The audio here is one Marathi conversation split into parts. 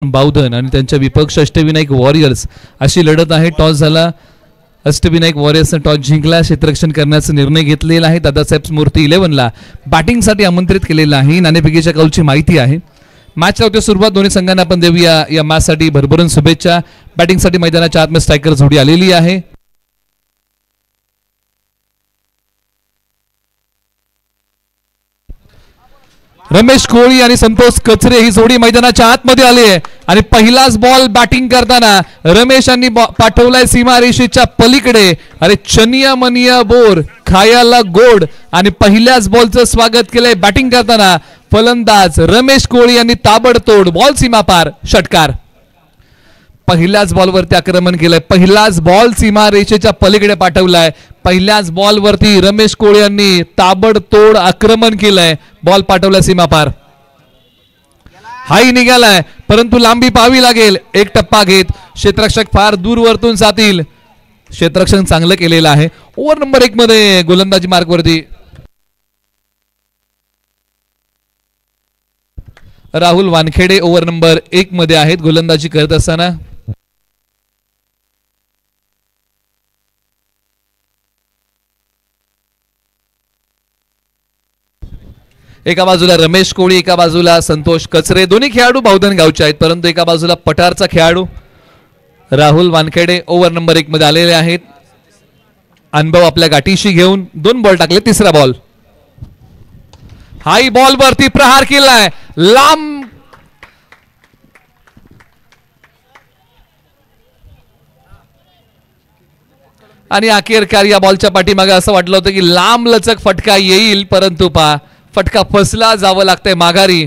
बावधन आणि त्यांच्या विपक्ष अष्टविनायक वॉरियर्स अशी लढत आहे. टॉस झाला, अष्टविनायक वॉरियर्सने टॉस जिंकला, क्षेत्ररक्षण करण्याचा निर्णय घेतलेला आहे. दादासाहेब मूर्ती 11ला बॅटिंगसाठी आमंत्रित केलेला आहे. नाणेफेकीच्या कौलची माहिती आहे. मॅचला होते सुरुवात. दोन्ही संघांना आपण देऊया या मॅचसाठी भरभरून शुभेच्छा. बॅटिंगसाठी मैदानाच्या आतमध्ये स्ट्रायकर जोडी आलेली आहे. रमेश कोळी आणि संतोष कचरे ही जोडी मैदानाच्या आतमध्ये आली आहे आणि पहिलाच बॉल बॅटिंग करताना रमेश यांनी पाठवलाय सीमारेषेच्या पलीकडे. अरे चनिया मनिया बोर खायाला गोड आणि पहिल्याच बॉलचं स्वागत केलंय बॅटिंग करताना फलंदाज रमेश कोळी यांनी ताबडतोड बॉल सीमापार षटकार. पहिल्याच बॉलवरती आक्रमण केलंय. पहिलाच बॉल सीमारेषेच्या पलीकडे पाठवलाय. पहिल्याच बॉलवरती रमेश कोळी यांनी ताबडतोड आक्रमण केलंय. बॉल पाठवलाय सीमापार. हाही निघालाय परंतु लांबी पाहावी लागेल. एक टप्पा घेत क्षेत्ररक्षक फार दूरवरतून जातील. क्षेत्ररक्षण चांगलं केलेलं आहे. ओव्हर नंबर 1 मध्ये गोलंदाजी मार्कवरती राहुल वानखेडे ओव्हर नंबर 1 मध्ये आहेत गोलंदाजी करत असताना. एका बाजूला रमेश कोळी, एका बाजूला संतोष कचरे. दोन्ही खेळाडू बावधन गावचे आहेत परंतु एका बाजूला पठारचा खेळाडू राहुल वानखेडे ओव्हर नंबर 1 मध्ये आलेले आहेत. अनुभव आपल्या गाठीशी घेऊन 2 बॉल टाकले. तिसरा बॉल हाई बॉल वरती प्रहार केलाय लांब. आणि अखेरकार या बॉलच्या पाठीमागे असं वाटलं होतं की लांब लचक फटका येईल परंतु फटका फसला. जावं लागतंय माघारी.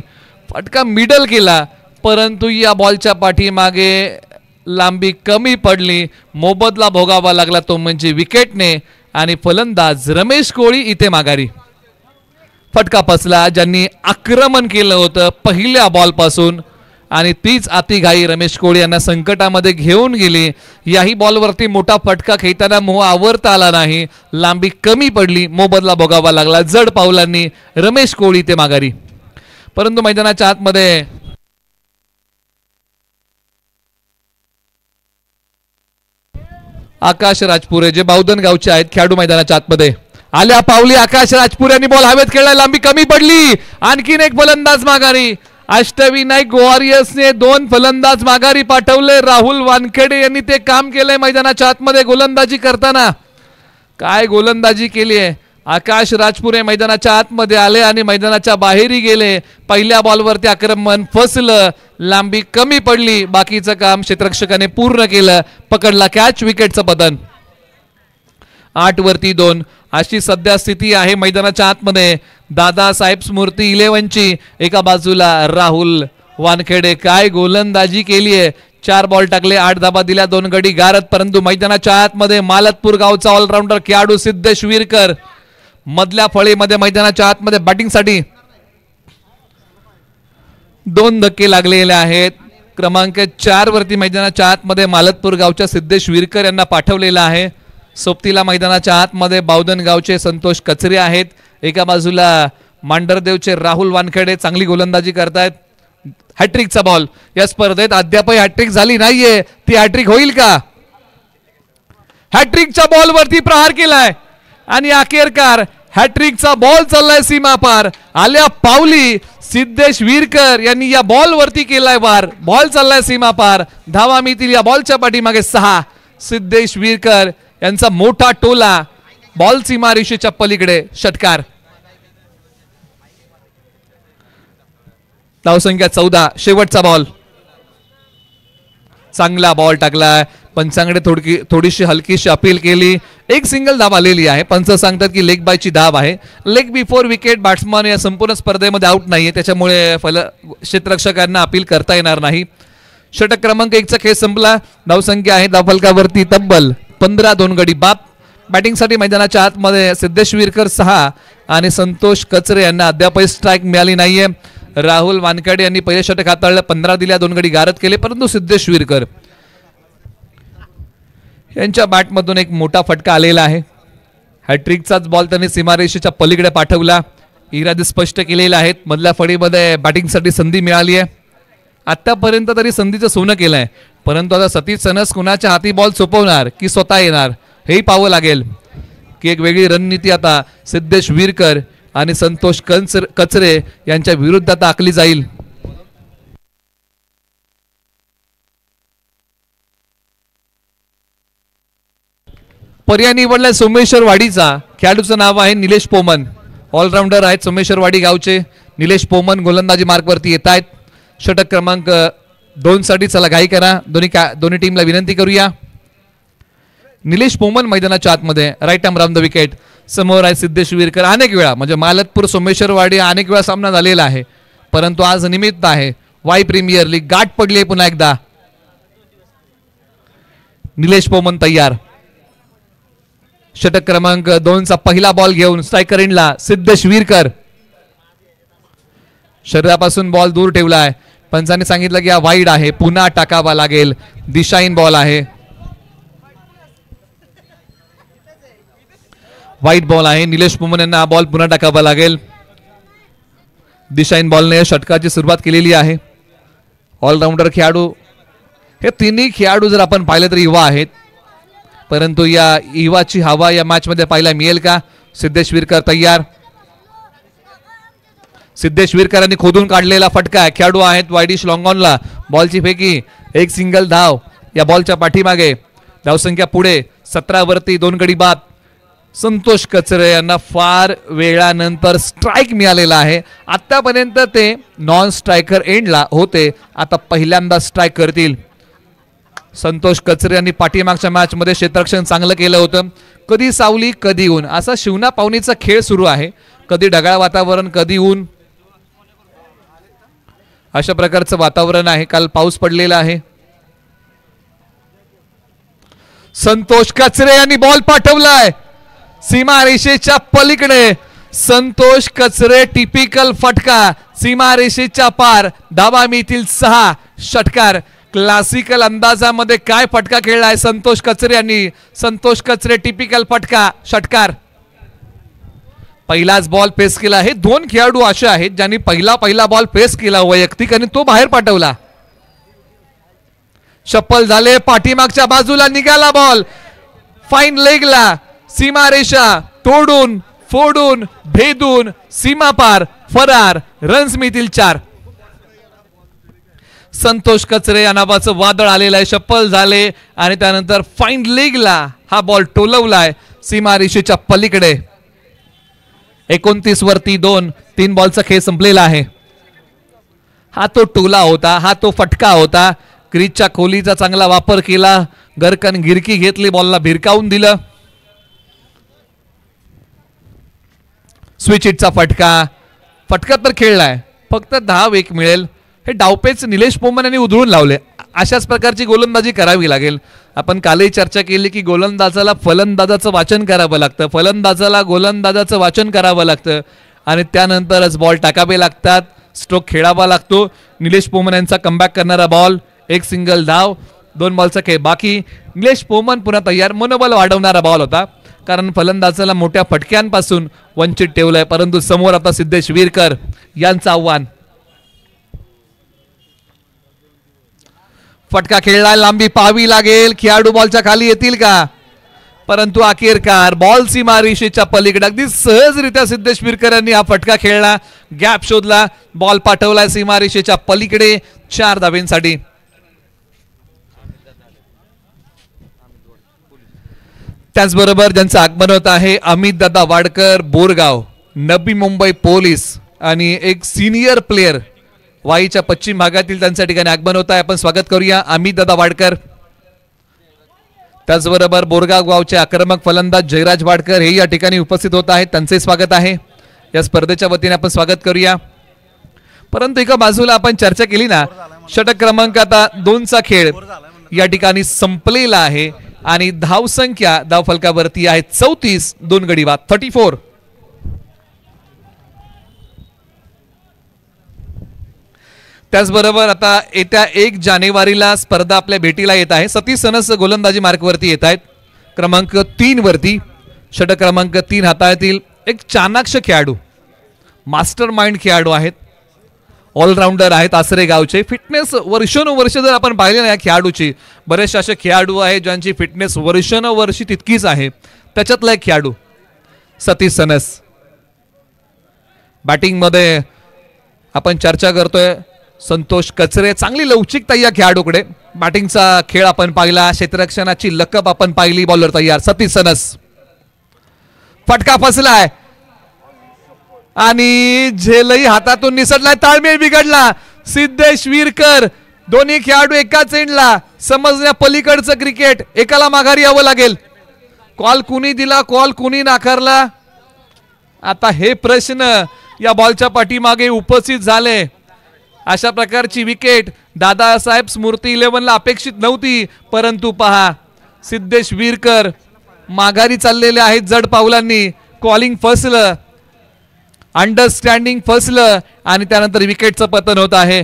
फटका मिडल केला परंतु या बॉलच्या पाठीमागे लांबी कमी पडली. मोबदला भोगावा लागला तो म्हणजे विकेटने आणि फलंदाज रमेश कोळी इथे माघारी. फटका फसला. ज्यांनी आक्रमण केलं होतं पहिल्या बॉल पासून आणि तीच अतिघाई रमेश कोळी यांना संकटामध्ये घेऊन गेली. याही बॉलवरती मोठा फटका खेळताना मोह आवरता आला नाही. लांबी कमी पडली. मोबदला भोगावा लागला. जड पावलांनी रमेश कोळी ते माघारी. परंतु मैदानाच्या आतमध्ये आकाश राजपुरे जे बावधन गावचे आहेत खेळाडू मैदानाच्या आतमध्ये आल्या पावली. आकाश राजपुरे यांनी बॉल हवेत खेळला. लांबी कमी पडली. आणखीन एक फलंदाज माघारी. अष्टविनायक वॉरियर्सने 2 फलंदाज माघारी पाठवले. राहुल वानखेडे यांनी ते काम केलंय मैदानाच्या आतमध्ये गोलंदाजी करताना. काय गोलंदाजी केली आहे. आकाश राजपुरे मैदानाच्या आतमध्ये आले आणि मैदानाच्या बाहेरही गेले. पहिल्या बॉलवरती आक्रमण फसलं. लांबी कमी पडली. बाकीचं काम क्षेत्ररक्षकाने पूर्ण केलं. पकडला कॅच. विकेटचं पतन. 8 वरती 2 अशी सध्या स्थिती आहे मैदानाच्या आतमध्ये. दादासाहेब स्मृती 11ची. एका बाजूला राहुल वानखेडे. काय गोलंदाजी केली आहे. 4 बॉल टाकले. 8 धाबा दिल्या. 2 गडी गारत. परंतु मैदानाच्या आतमध्ये मालतपूर गावचा ऑलराऊंडर खेळाडू सिद्धेश विरकर मधल्या फळीमध्ये मैदानाच्या आतमध्ये बॅटिंगसाठी 2 धक्के लागलेले आहेत. क्रमांक 4 वरती मैदानाच्या आतमध्ये मालतपूर गावच्या सिद्धेश विरकर यांना पाठवलेला आहे. सोबतीला मैदानाच्या आतमध्ये बावधन गावचे संतोष कचरे आहेत. एका बाजूला मांढरदेवचे राहुल वानखेडे चांगली गोलंदाजी करतायत. हॅट्रिकचा बॉल या स्पर्धेत अद्यापही हॅट्रिक झाली नाहीये. ती हॅट्रिक होईल का. हॅट्रिकच्या बॉलवरती प्रहार केलाय आणि अखेरकार हॅट्रिकचा बॉल चाललाय सीमापार. आल्या पावली सिद्धेश विरकर यांनी या बॉलवरती केलाय वार. बॉल चाललाय सीमापार. धावा मिळतील या बॉलच्या पाठीमागे 6. सिद्धेश विरकर यांचा मोठा टोला. बॉल सीमारेषेच्या पलीकडे षटकार. धावसंख्या 14. शेवटचा बॉल. चांगला बॉल टाकलाय. पंचांकडे थोडीशी हलकीशी अपील केली. एक सिंगल धाव आलेली आहे. पंच सांगतात की लेग बायची धाव आहे. लेग बिफोर विकेट बॅट्समन या संपूर्ण स्पर्धेमध्ये आउट नाहीये त्याच्यामुळे क्षेत्ररक्षकांना अपील करता येणार नाही. षटक क्रमांक 1चा खेळ संपला. धावसंख्या आहे धावफलकावरती तब्बल 15. 2 गडी बाद. बॅटिंगसाठी मैदानाच्या आतमध्ये सिद्धेश विरकर 6 आणि संतोष कचरे यांना अद्यापही स्ट्राईक मिळाली नाहीये. राहुल वानखेडे यांनी पहिले षटक हाताळलं. 15 दिल्या. 2 गडी गारद केले परंतु सिद्धेश विरकर यांच्या बॅटमधून एक मोठा फटका आलेला आहे. हॅट्रिकचाच बॉल त्यांनी सीमारेषेच्या पलीकडे पाठवला. इरादे स्पष्ट केलेले आहेत. मधल्या फळीमध्ये बॅटिंगसाठी संधी मिळाली आहे. आतापर्यंत तरी संधीचं सोनं केलंय, परंतु आता सतीश सनस कुणाच्या हाती बॉल सोपवणार की स्वतः येणार हेही पाहावं लागेल की एक वेगळी रणनीती आता सिद्धेश विरकर आणि संतोष कचरे यांच्या विरुद्ध आता आखली जाईल. पर्याय निवडलाय सोमेश्वर वाडीचा. खेळाडूचं नाव आहे निलेश पोमन. ऑलराऊंडर आहेत सोमेश्वर वाडी गावचे निलेश पोमन. गोलंदाजी मार्कवरती येत आहेत. षटक क्रमांक 2 साठी चला घाई करा. दोन्ही टीमला विनंती करूया. निलेश पोमन मैदानाच्या आतमध्ये right arm round the wicket. समोर आहे सिद्धेश विरकर. अनेक वेळा म्हणजे मालतपूर सोमेश्वर वाडी अनेक वेळा सामना झालेला आहे, परंतु आज निमित्त आहे वाई प्रीमियर लीग. गाठ पडली आहे पुन्हा एकदा. निलेश पोमन तयार. षटक क्रमांक 2 चा पहिला बॉल घेऊन स्ट्रायकर एंडला सिद्धेश विरकर. शरीरापासून बॉल दूर ठेवलाय. पंचांनी सांगितलं की हा वाईड आहे, पुन्हा टाकावा लागेल. दिशाहीन बॉल आहे. वाईट बॉल आहे. निलेश पोमन यांना हा बॉल पुन्हा टाकावा लागेल. दिशाहीन बॉलने षटकाची सुरुवात केलेली आहे. ऑलराऊंडर खेळाडू हे तिन्ही खेळाडू जर आपण पाहिलं तर युवा आहेत, परंतु या युवाची हवा या मॅच मध्ये पाहायला मिळेल का? सिद्धेश विरकर तयार. सिद्धेश विरकरांनी खोदून काढलेला फटका. खेळाडू आहेत वायडिश लॉंगॉनला. बॉलची फेकी. एक सिंगल धाव या बॉलच्या पाठीमागे. धावसंख्या पुढे 17 वरती 2 गडी बाद. संतोष कचरे यांना फार वेळानंतर स्ट्राईक मिळालेला आहे. आतापर्यंत ते नॉन स्ट्रायकर एंडला होते, आता पहिल्यांदा स्ट्राईक करतील. संतोष कचरे यांनी पाठीमागच्या मॅच मध्ये क्षेत्ररक्षण चांगलं केलं होतं. कधी सावली कधी ऊन असा शिवना पावनीचा खेळ सुरू आहे. कधी ढगाळ वातावरण कधी ऊन अशा प्रकारचं वातावरण आहे. काल पाऊस पडलेला आहे. संतोष कचरे यांनी बॉल पाठवलाय सीमारेषेच्या पलीकडे. संतोष कचरे टिपिकल फटका सीमारेषेच्या पार. धावा मिळतील 6. षटकार. क्लासिकल अंदाजामध्ये काय फटका खेळलाय संतोष कचरे यांनी. संतोष कचरे टिपिकल फटका. षटकार. पहिलाच बॉल फेस केला. हे 2 खेळाडू असे आहेत ज्यांनी पहिला बॉल फेस केला वैयक्तिक आणि तो बाहेर पाठवला. शप्पल झाले. पाठीमागच्या बाजूला निघाला बॉल. फाईन लेगला. सीमारेषा तोडून फोडून भेदून सीमा पार. फरार. रन्स मिळतील 4. संतोष कचरे या नावाचं वादळ आलेलं आहे. शप्पल झाले आणि त्यानंतर फाईन लेगला हा बॉल टोलवलाय सीमारेषेच्या पलीकडे. 29 वरती 2. 3 बॉलचा खेळ संपलेला आहे. हा तो टोला होता, हा तो फटका होता. क्रीजच्या खोलीचा चांगला वापर केला. गरकन गिरकी घेतली, बॉलला भिरकावून दिलं. स्विच हिटचा फटका तर खेळलाय. फक्त 10 एक मिळेल. हे डावपेच निलेश पोमन यांनी उधळून लावले. अशाच प्रकारची गोलंदाजी करावी लागेल. आपण कालही चर्चा केली की गोलंदाजाला फलंदाजाचं वाचन करावं लागतं, फलंदाजाला गोलंदाजाचं वाचन करावं लागतं आणि त्यानंतरच बॉल टाकावे लागतात, स्ट्रोक खेळावा लागतो. निलेश पोमन यांचा कमबॅक करणारा बॉल. एक सिंगल धाव. 2 बॉलचा खेळ बाकी. निलेश पोमन पुन्हा तयार. मनोबल वाढवणारा बॉल होता, कारण फलंदाजाला मोठ्या फटक्यांपासून वंचित ठेवलंय. परंतु समोर आता सिद्धेश विरकर यांचं आव्हान. फटका खेळला. लांबी पाहावी लागेल. खेळाडू बॉलच्या खाली येतील का? परंतु अखेरकार बॉल सीमारेषेच्या पलीकडे. अगदी सहजरित्या सिद्धेश विरकर यांनी हा फटका खेळला. गॅप शोधला. बॉल पाठवला सीमारेषेच्या पलीकडे 4 धावेंसाठी. त्याचबरोबर ज्यांचं आगमन होत आहे अमित दादा वाडकर बोरगाव, नवी मुंबई पोलीस आणि एक सिनियर प्लेयर वाईच्या पश्चिम भागातील त्यांच्या ठिकाणी आगमन होत आहे. आपण स्वागत करूया अमित दादा वाडकर. त्याचबरोबर बोरगाव गावचे आक्रमक फलंदाज जयराज वाडकर हे या ठिकाणी उपस्थित होत आहेत. त्यांचे स्वागत आहे. या स्पर्धेच्या वतीने आपण स्वागत करूया. परंतु एका बाजूला आपण चर्चा केली ना, षटक क्रमांक आता 2 चा खेळ या ठिकाणी संपलेला आहे आणि धावसंख्या धावफलकावरती आहे 34. 2 गडी बाद 34. त्याचबरोबर आता येत्या 1 जानेवारीला स्पर्धा आपल्या भेटीला येत आहे. सतीश सनस गोलंदाजी मार्कवरती येत आहेत. क्रमांक 3 वरती षटक क्रमांक 3 हाताळतील एक चाणाक्ष खेळाडू, मास्टर माइंड खेळाडू आहेत. ऑलराऊंडर आहेत आसरे गावचे. फिटनेस वर्षानुवर्ष जर आपण पाहिले ना या खेळाडूची, बरेचसे असे खेळाडू आहेत ज्यांची फिटनेस वर्षानुवर्षी तितकीच आहे. त्याच्यातला एक खेळाडू सतीश सनस. बॅटिंगमध्ये आपण चर्चा करतोय संतोष कचरे. चांगली लवचिकता या खेळाडूकडे. बॅटिंगचा खेळ आपण पाहिला, क्षेत्ररक्षणाची लकब आपण पाहिली. बॉलर तयार सतीश सनस. फटका फसलाय आणि झेलही हातातून निसटलाय. ताळमेळ बिघडला. सिद्धेश विरकर दोन्ही खेळाडू एकाच एंडला. समजण्या पलीकडचं क्रिकेट. एकाला माघारी यावं लागेल. कॉल कुणी दिला, कॉल कुणी नाकारला, आता हे प्रश्न या बॉलच्या पाठीमागे उपस्थित झाले. अशा प्रकारची विकेट दादासाहेब स्मृती 11ला अपेक्षित नव्हती, परंतु पहा सिद्धेश विरकर माघारी चाललेले आहेत जड पावलांनी. कॉलिंग फसलं, अंडरस्टँडिंग फसलं आणि त्यानंतर विकेटचं पतन होत आहे.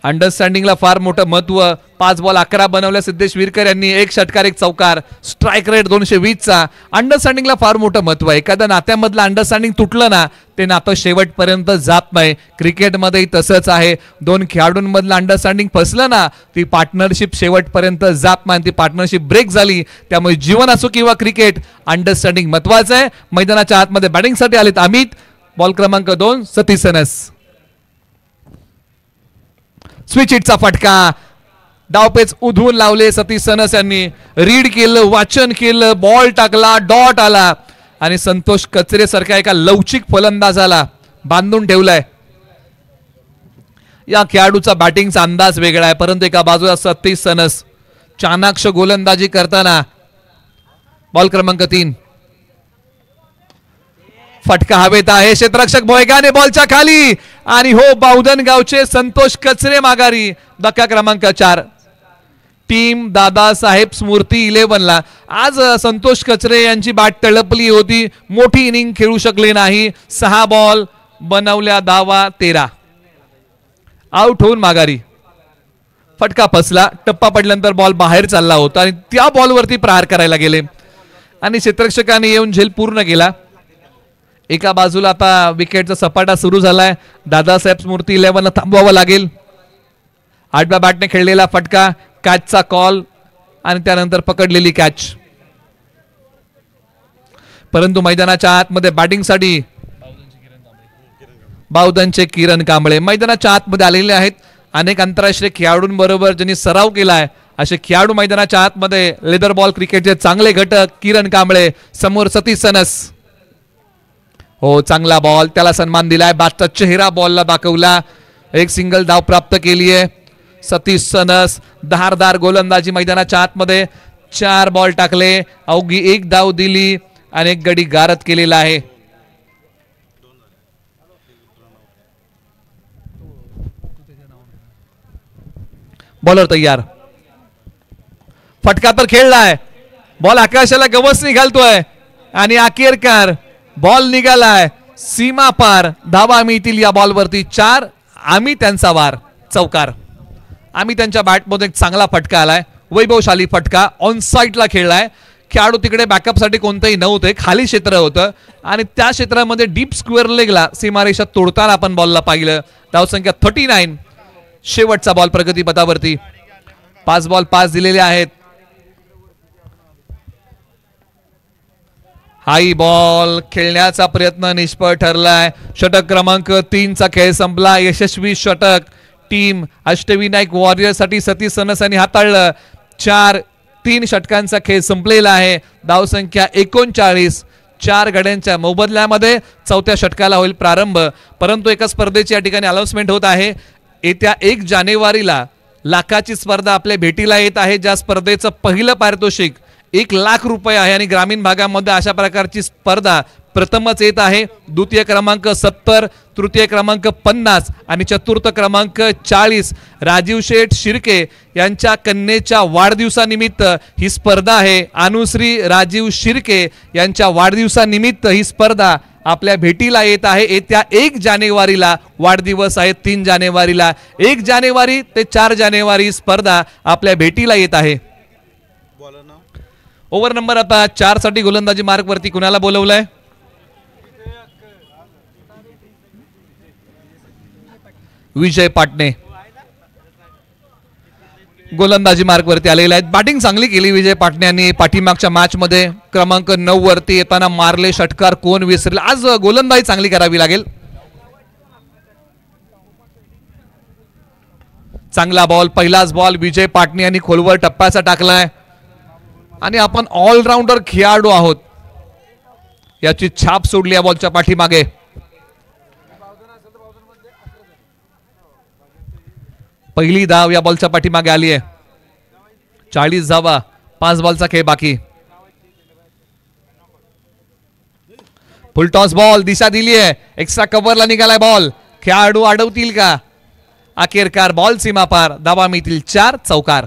अंडरस्टँडिंगला फार मोठं महत्व. 5 बॉल 11 बनवल्या सिद्धेश विरकर यांनी. 1 षटकार 1 चौकार. Strike rate 220चा. अंडरस्टँडिंगला फार मोठं महत्व आहे. एखाद्या नात्यामधलं अंडरस्टँडिंग तुटलं ना, ते नातं शेवटपर्यंत जात नाही. क्रिकेटमध्येही तसंच आहे. 2 खेळाडूंमधलं अंडरस्टँडिंग फसलं ना, ती पार्टनरशिप शेवटपर्यंत जात नाही. ती पार्टनरशिप ब्रेक झाली. त्यामुळे जीवन असो किंवा क्रिकेट, अंडरस्टँडिंग महत्वाचं आहे. मैदानाच्या आतमध्ये बॅटिंगसाठी आलेत अमित. बॉल क्रमांक 2 सतीश सनस. स्विच हिटचा फटका. डावपेच उधळून लावले सतीश सनस यांनी. रीड केलं, वाचन केलं, बॉल टाकला, डॉट आला आणि संतोष कचरे सारख्या एका लवचिक फलंदाजाला बांधून ठेवलाय. या खेळाडूचा बॅटिंगचा अंदाज वेगळा आहे, परंतु एका बाजूला सतीश सनस चाणाक्ष गोलंदाजी करताना. बॉल क्रमांक 3. फटका हवेत आहे. क्षेत्ररक्षक भोयगाने बॉलच्या खाली आणि हो बावधन गावचे संतोष कचरे माघारी. धक्का क्रमांक 4. टीम दादासाहेब स्मृती 11ला आज संतोष कचरे यांची बॅट तळपली होती. मोठी इनिंग खेळू शकले नाही. 6 बॉल बनवल्या, धावा 13. आउट होऊन माघारी. फटका फसला. टप्पा पडल्यानंतर बॉल बाहेर चालला होता आणि त्या बॉलवरती प्रहार करायला गेले आणि क्षेत्ररक्षकाने येऊन झेल पूर्ण केला. एका बाजूला आता विकेटचा सपाटा सुरू झालाय. दादासाहेब स्मृती 11ला थांबवावं लागेल. 8व्या बॅटने खेळलेला फटका, कॅचचा कॉल आणि त्यानंतर पकडलेली कॅच. परंतु मैदानाच्या आतमध्ये बॅटिंगसाठी बावधनचे किरण कांबळे मैदानाच्या आतमध्ये आलेले आहेत. अनेक आंतरराष्ट्रीय खेळाडूंबरोबर ज्यांनी सराव केलाय असे खेळाडू मैदानाच्या आतमध्ये. लेदर बॉल क्रिकेटचे चांगले घटक किरण कांबळे. समोर सतीश सनस. हो, चांगला बॉल, त्याला सन्मान दिलाय. बादचा चेहरा बॉलला दाखवला. 1 सिंगल धाव प्राप्त केली आहे सतीश सनस. धारदार गोलंदाजी मैदानाच्या आतमध्ये. 4 बॉल टाकले, अवघी 1 धाव दिली आणि 1 गडी गारद केलेला आहे. बॉलर तयार. फटका तर खेळलाय. बॉल आकाशाला गवसणी घालतोय आणि अखेरकार बॉल निघालाय सीमा पार. धावा मिळतील या बॉलवरती 4. आम्ही त्यांचा वार चौकार. आम्ही त्यांच्या बॅटमध्ये एक चांगला फटका आलाय. वैभवशाली फटका. ऑन साईडला खेळलाय. खेळाडू तिकडे बॅकअपसाठी कोणतेही नव्हते. खाली क्षेत्र होतं आणि त्या क्षेत्रामध्ये डीप स्क्वेअर लेगला सीमारेषा तोडताना आपण बॉलला पाहिलं. धावसंख्या 39. शेवटचा बॉल प्रगतीपथावरती. 5 बॉल 5 दिलेले आहेत. हाई बॉल खेळण्याचा प्रयत्न निष्फळ ठरलाय. षटक क्रमांक 3चा खेळ संपला. यशस्वी षटक टीम अष्टविनायक वॉरियर्ससाठी सतीश सनस यांनी हाताळलं. 4-3 षटकांचा खेळ संपलेला आहे. धावसंख्या 39. 4 गड्यांच्या मोबदल्यामध्ये 4थ्या षटकाला होईल प्रारंभ. परंतु एका स्पर्धेची या ठिकाणी अनाउन्समेंट होत आहे. येत्या 1 जानेवारीला लाखाची स्पर्धा आपल्या भेटीला येत आहे. ज्या स्पर्धेचं पहिलं पारितोषिक 1 लाख रुपये आहे आणि ग्रामीण भागामध्ये अशा प्रकारची स्पर्धा प्रथमच येत आहे. द्वितीय क्रमांक 70, तृतीय क्रमांक 50 आणि चतुर्थ क्रमांक 40. राजीव शेठ शिर्के यांच्या कन्येच्या वाढदिवसानिमित्त ही स्पर्धा आहे. अनुश्री राजीव शिर्के यांच्या वाढदिवसानिमित्त ही स्पर्धा आपल्या भेटीला येत आहे. येत्या 1 जानेवारीला वाढदिवस आहे. 3 जानेवारीला 1 जानेवारी ते 4 जानेवारी स्पर्धा आपल्या भेटीला येत आहे. ओव्हर नंबर आता 4 साठी गोलंदाजी मार्क वरती कुणाला बोलवलंय? विजय पाटणे गोलंदाजी मार्क वरती आलेले आहेत. बॅटिंग चांगली केली विजय पाटणे यांनी पाठीमागच्या मॅच मध्ये. क्रमांक 9 वरती येताना मारले षटकार, कोण विसरले. आज गोलंदाजी चांगली करावी लागेल. चांगला बॉल, पहिलाच बॉल विजय पाटणे यांनी खोलवर टप्प्याचा टाकलाय. आणि आपण ऑलराऊंडर खेळाडू आहोत याची छाप सोडली या बॉलच्या पाठीमागे. पहिली धाव या बॉलच्या पाठीमागे आली आहे. 40 धावा, 5 बॉलचा खेळ बाकी. फुल टॉस बॉल, दिशा दिली आहे, एक्स्ट्रा कव्हरला निघालाय बॉल. खेळाडू अडवतील का? अखेरकार बॉल सीमा पार, धावा मिळतील 4, चौकार.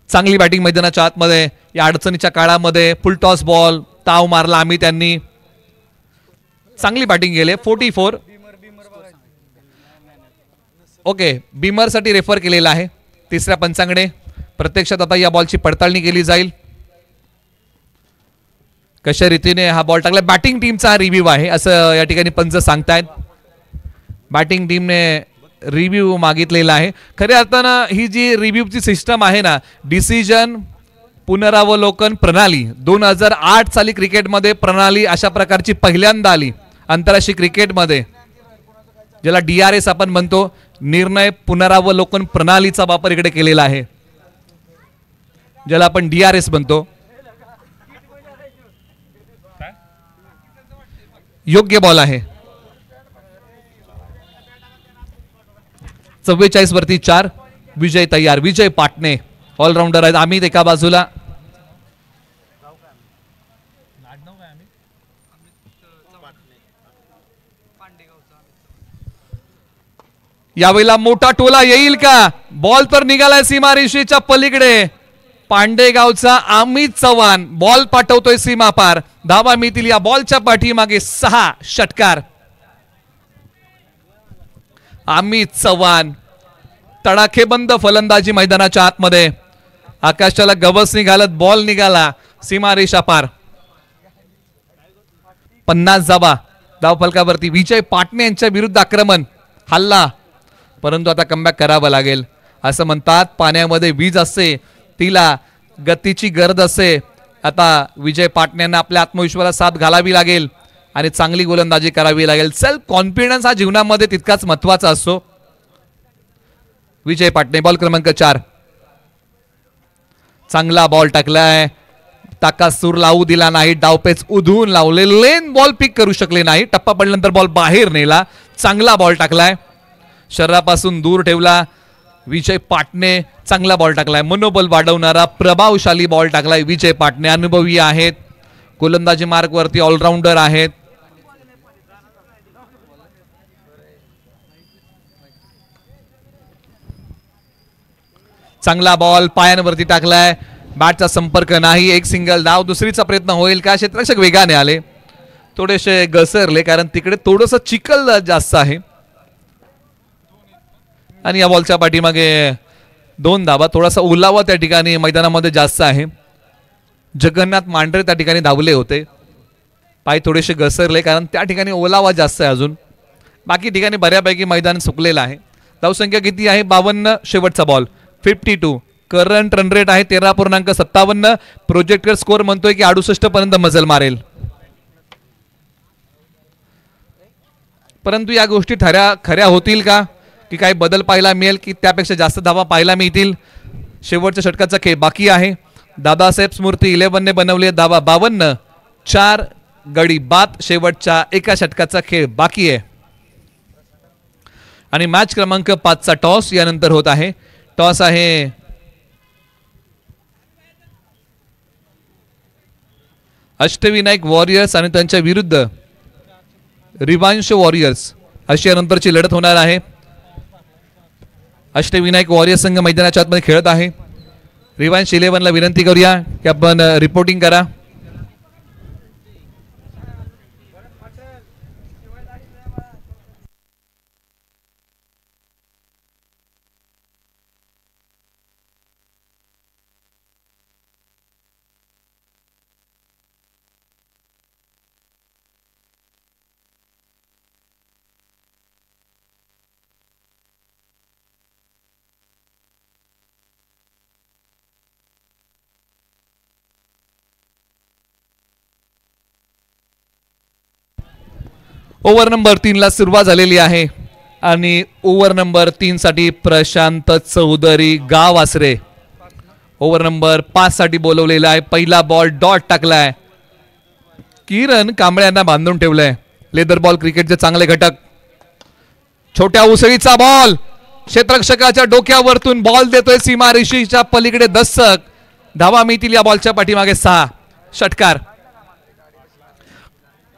चांगली बॅटिंग मैदानाच्या आतमध्ये या अडचणीच्या काळामध्ये. फुल टॉस बॉल, ताव मारला आम्ही त्यांनी. चांगली बॅटिंग गेले. 44. ओके, बीमर साठी रेफर केलेला आहे तिसऱ्या पंचांकडे. प्रत्यक्षात आता या बॉलची पडताळणी केली जाईल कशा रीतीने हा बॉल टाकला. बॅटिंग टीमचा हा रिव्ह्यू आहे असं या ठिकाणी पंच सांगतायत. बॅटिंग टीमने रिव्ह्यू मागितलेला आहे. खऱ्या अर्थानं ही जी रिव्ह्यूची सिस्टम आहे ना, डिसिजन पुनरावलोकन प्रणाली, 2008 साली क्रिकेटमध्ये प्रणाली अशा प्रकारची पहिल्यांदा आली आंतरराष्ट्रीय क्रिकेटमध्ये, ज्याला DRS आपण म्हणतो. निर्णय पुनरावलोकन प्रणालीचा वापर इकडे केलेला आहे, ज्याला आपण DRS म्हणतो. योग्य बॉल आहे. 44 वरती 4. विजय तयार. विजय पाटणे ऑलराऊंडर आहेत. आम्ही एका बाजूला. यावेळेला मोठा टोला येईल का? बॉल तर निघालाय सीमारेषेच्या पलीकडे. पांडेगावचा अमित चव्हाण बॉल पाठवतोय सीमा पार. धावा मिळतील या बॉलच्या पाठीमागे 6, षटकार. अमित चव्हाण तडाखेबंद फलंदाजी मैदानाच्या आतमध्ये. आकाशाला गवस निघालत बॉल निघाला सीमारेषा पार. 50 धावा धावफलकावरती. विजय पाटणे यांच्या विरुद्ध आक्रमण. हल्ला, परंतु आता कमबॅक करावं लागेल. असं म्हणतात पाण्यामध्ये वीज असते, तिला गतीची गरज असते. आता विजय पाटण्यांना आपल्या आत्मविश्वासाला साथ घालावी लागेल आणि चांगली गोलंदाजी करावी लागेल. सेल्फ कॉन्फिडन्स हा जीवनामध्ये तितकाच महत्वाचा असतो. विजय पाटणे बॉल क्रमांक 4. चांगला बॉल टाकलाय. टाका सूर लावू दिला नाही. डावपेच उधळून लावले. लेन बॉल पिक करू शकले नाही. टप्पा पडल्यानंतर बॉल बाहेर नेला. चांगला बॉल टाकलाय. शरीरापासून दूर ठेवला विजय पाटणे. चांगला बॉल टाकलाय. मनोबल वाढवणारा प्रभावशाली बॉल टाकलाय विजय पाटणे. अनुभवी आहेत. गोलंदाजी मार्ग वरती ऑलराऊंडर आहेत. चांगला बॉल पायांवरती टाकलाय. बॅटचा संपर्क नाही. एक सिंगल धाव. दुसरीचा प्रयत्न होईल का? क्षेत्ररक्षक वेगाने आले, थोडेसे घसरले कारण तिकडे थोडस चिखल जास्त आहे. आणि या बॉलच्या पाठीमागे 2 धावा. थोडासा ओलावा त्या ठिकाणी मैदानामध्ये जास्त आहे. जगन्नाथ मांढरे त्या ठिकाणी धावले होते. पाय थोडेसे घसरले कारण त्या ठिकाणी ओलावा जास्त आहे अजून. बाकी ठिकाणी बऱ्यापैकी मैदान सुकलेलं आहे. धावसंख्या किती आहे? 52. शेवटचा बॉल 52. करंट रन रेट आहे 13.57. प्रोजेक्टर स्कोर म्हणतोय की 68 पर्यंत मजल मारेल. परंतु या गोष्टी खऱ्या होतील का? की काही बदल पाहायला मिळेल की त्यापेक्षा जास्त धावा पाहायला मिळतील? शेवटच्या षटकाचा खेळ बाकी आहे. दादासाहेब स्मृती 11 ने बनवली धावा 52. 4 गडी बाद. शेवटच्या एका षटकाचा खेळ बाकी आहे. आणि मॅच क्रमांक 5 चा टॉस यानंतर होत आहे. टॉस आहे अष्टविनायक वॉरियर्स आणि त्यांच्या विरुद्ध रिवांश वॉरियर्स अशी यानंतरची लढत होणार आहे. अष्टविनायक वॉरियर्स संघ मैदानाच्या आतमध्ये खेळत आहे. रिवांश 11 ला विनंती करूया की आपण रिपोर्टिंग करा. ओव्हर नंबर 3 ला सुरुवात झालेली आहे आणि ओव्हर नंबर 3 साठी प्रशांत चौधरी गाव आसरे ओव्हर नंबर 5 साठी बोलवलेला आहे. पहिला बॉल डॉट टाकलाय. किरण कांबळे यांना बांधून ठेवलंय. लेदर बॉल क्रिकेटचे चांगले घटक. छोट्या उसळीचा बॉल क्षेत्ररक्षकाच्या डोक्यावरतून बॉल देतोय सीमारेषेच्या पलीकडे दस्तक. धावा मिळतील या बॉलच्या पाठीमागे 6. षटकार.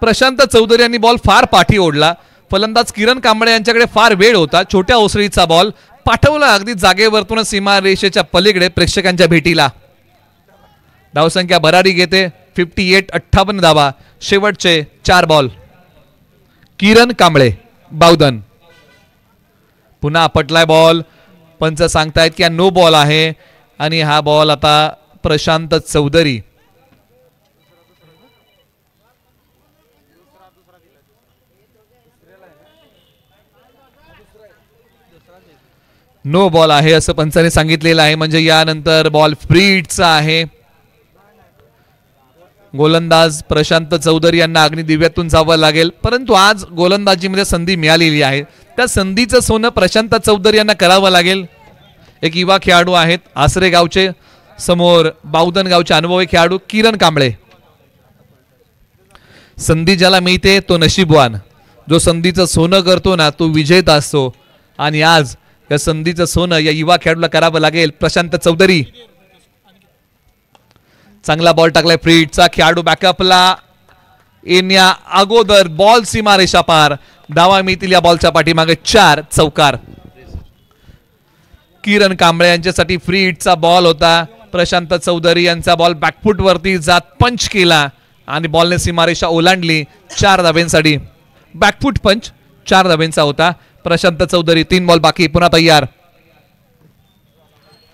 प्रशांत चौधरी यांनी बॉल फार पाठी ओढला. फलंदाज किरण कांबळे यांच्याकडे फार वेळ होता. छोट्या उसळीचा बॉल पाठवला अगदी जागेवरतून सीमारेषेच्या पलीकडे प्रेक्षकांच्या भेटीला. धावसंख्या भरारी घेते 58. 58 धावा. शेवटचे 4 बॉल. किरण कांबळे बावधन. पुन्हा आपटलाय बॉल. पंच सांगतायत की नो बॉल आहे आणि हा बॉल आता प्रशांत चौधरी नो बॉल आहे असं पंचाने सांगितलेलं आहे. म्हणजे यानंतर बॉल फ्रीडचा आहे. गोलंदाज प्रशांत चौधरी यांना अग्निदिव्यातून जावं लागेल. परंतु आज गोलंदाजीमध्ये संधी मिळालेली आहे. त्या संधीचं सोनं प्रशांत चौधरी यांना करावं लागेल. एक युवा खेळाडू आहेत आसरे गावचे. समोर बावधन गावचे अनुभवी खेळाडू किरण कांबळे. संधी ज्याला मिळते तो नशीबवान. जो संधीचं सोनं करतो ना तो विजेता असतो. आणि आज या संधीचं सोनं या युवा खेळाडूला करावं लागेल. प्रशांत चौधरी चांगला बॉल टाकलाय. फ्रीडचा खेळाडू बॅकअपला येण्या अगोदर बॉल सीमारेषा पार. धावा मिळतील या बॉलच्या पाठीमागे 4. चौकार. किरण कांबळे यांच्यासाठी फ्रीडचा बॉल होता. प्रशांत चौधरी यांचा बॉल बॅकफुट वरती जात पंच केला आणि बॉलने सीमारेषा ओलांडली. 4 धाब्यांसाठी बॅकफुट पंच 4 धाब्यांचा होता. प्रशांत चौधरी 3 बॉल बाकी. पुन्हा तयार.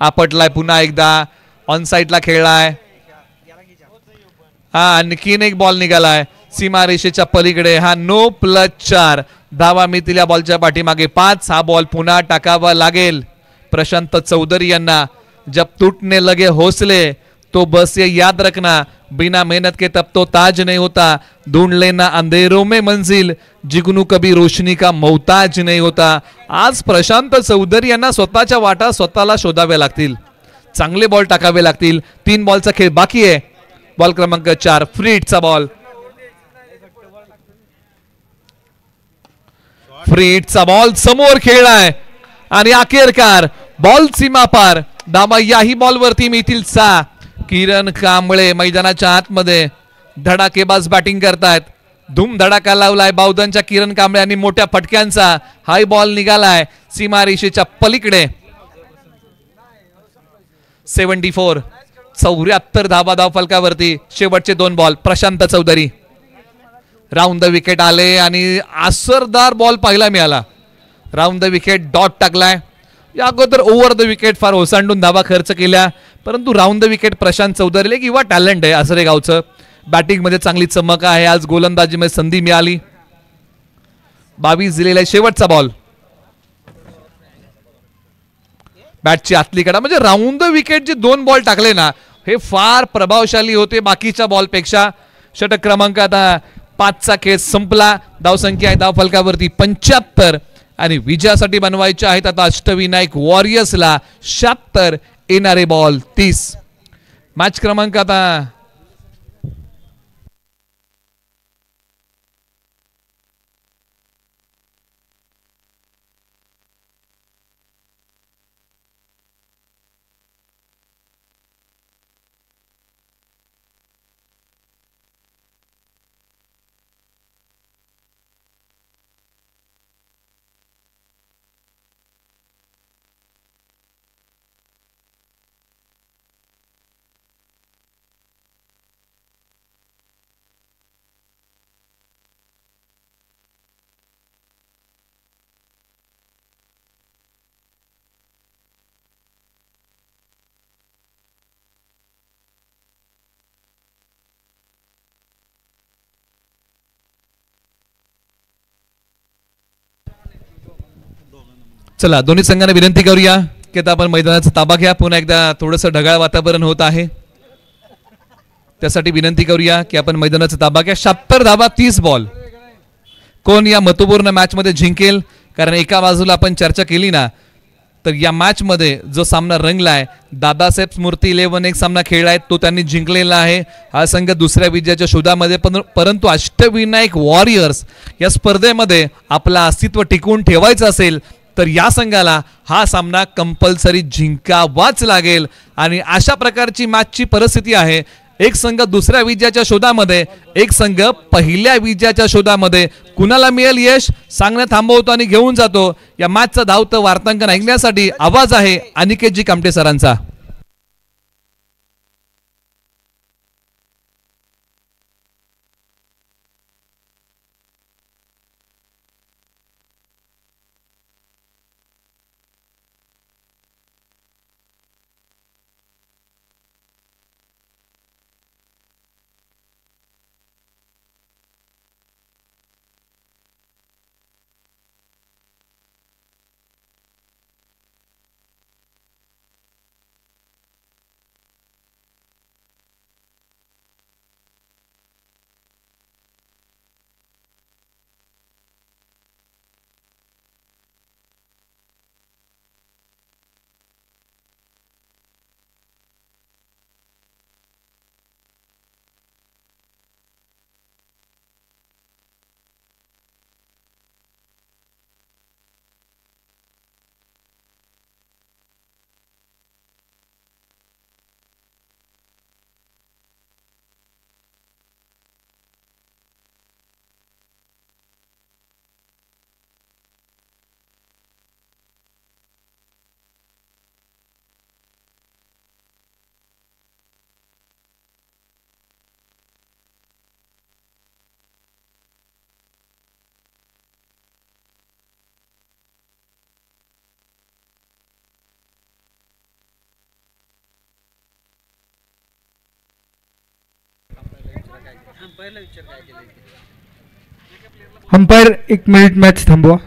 आपटलाय पुन्हा एकदा. ऑन साइडला खेळलाय. हा आणखीन एक बॉल निघालाय सीमारेषेच्या पलीकडे. हा नो +4 धावा मिळतील या बॉलच्या पाठीमागे 5. हा बॉल पुन्हा टाकावा लागेल प्रशांत चौधरी यांना. जब टूटने लगे हौसले तो बस ये याद रखना बिना मेहनत के तब तो ताज नहीं होता. ढूंढ लेना अंधेरों में मंजिल जिगनू कभी रोशनी का मोहताज नहीं होता. आज प्रशांत चौधरी यांना स्वतःच्या वाटा स्वतःला शोधाव्या लागतील. चांगले बॉल टाकावे लागतील. 3 बॉलचा खेळ बाकी आहे. बॉल क्रमांक 4 फ्रीडचा बॉल. फ्रीडचा बॉल समोर खेळलाय आणि अखेरकार बॉल सीमा पार. धावा याही बॉलवरती मिळतील 6. किरण कांबळे मैदानाच्या आतमध्ये धडाकेबाज बॅटिंग करतायत. धूम धडाका लावलाय बावधनच्या किरण कांबळे आणि मोठ्या फटक्यांचा हाय बॉल निघालाय सीमारेषेच्या पलीकडे. 74. 74 धावा धाव फलकावरती. शेवटचे 2 ball. Prashant Chaudhari round the wicket आले आणि असरदार बॉल पाहायला मिळाला. राऊंड द विकेट डॉट टाकलाय. या अगोदर ओव्हर द विकेट फार ओसांडून धावा खर्च केल्या. परंतु round the wicket Prashant Chaudhari एक युवा टॅलेंट आहे आसरे गावचं. बॅटिंगमध्ये चांगली चमक आहे. आज गोलंदाजीमध्ये संधी मिळाली. 22 दिलेला आहे. शेवटचा बॉल. बॅटची आतली कडा. म्हणजे राऊंड द विकेट जे 2 बॉल टाकले ना हे फार प्रभावशाली होते बाकीच्या बॉलपेक्षा. षटक क्रमांक आता 5चा खेळ संपला. धावसंख्या आहे धाव फलकावरती 75 आणि विजयासाठी बनवायचे आहेत आता अष्टविनायक वॉरियर्सला 76. येणारे बॉल 30. मॅच क्रमांक आता चला दोन्ही संघांना विनंती करूया की आता आपण मैदानाचा ताबा घ्या. पुन्हा एकदा थोडंसं ढगाळ वातावरण होत आहे त्यासाठी विनंती करूया की आपण मैदानाचा ताबा घ्या. 76 धावा 30 बॉल. कोण या महत्त्वपूर्ण मॅचमध्ये जिंकेल, कारण एका बाजूला आपण चर्चा केली ना तर या मॅचमध्ये जो सामना रंगलाय, दादासाहेब स्मृती 11 एक सामना खेळलाय तो त्यांनी जिंकलेला आहे. हा संघ दुसऱ्या विजयाच्या शोधामध्ये, परंतु अष्टविनायक वॉरियर्स या स्पर्धेमध्ये आपलं अस्तित्व टिकवून ठेवायचं असेल तर या संघाला हा सामना कंपल्सरी जिंकावाच लागेल. आणि अशा प्रकारची मॅचची परिस्थिती आहे. एक संघ दुसऱ्या विजयाच्या शोधामध्ये, एक संघ पहिल्या विजयाच्या शोधामध्ये. कुणाला मिळेल यश सांगणं थांबवतो आणि घेऊन जातो. या मॅचचं धावतं वार्तांकन ऐकण्यासाठी आवाज आहे अनिकेतजी कामटे सरांचा. अंपायर 1 मिनिट मॅच थांबवा.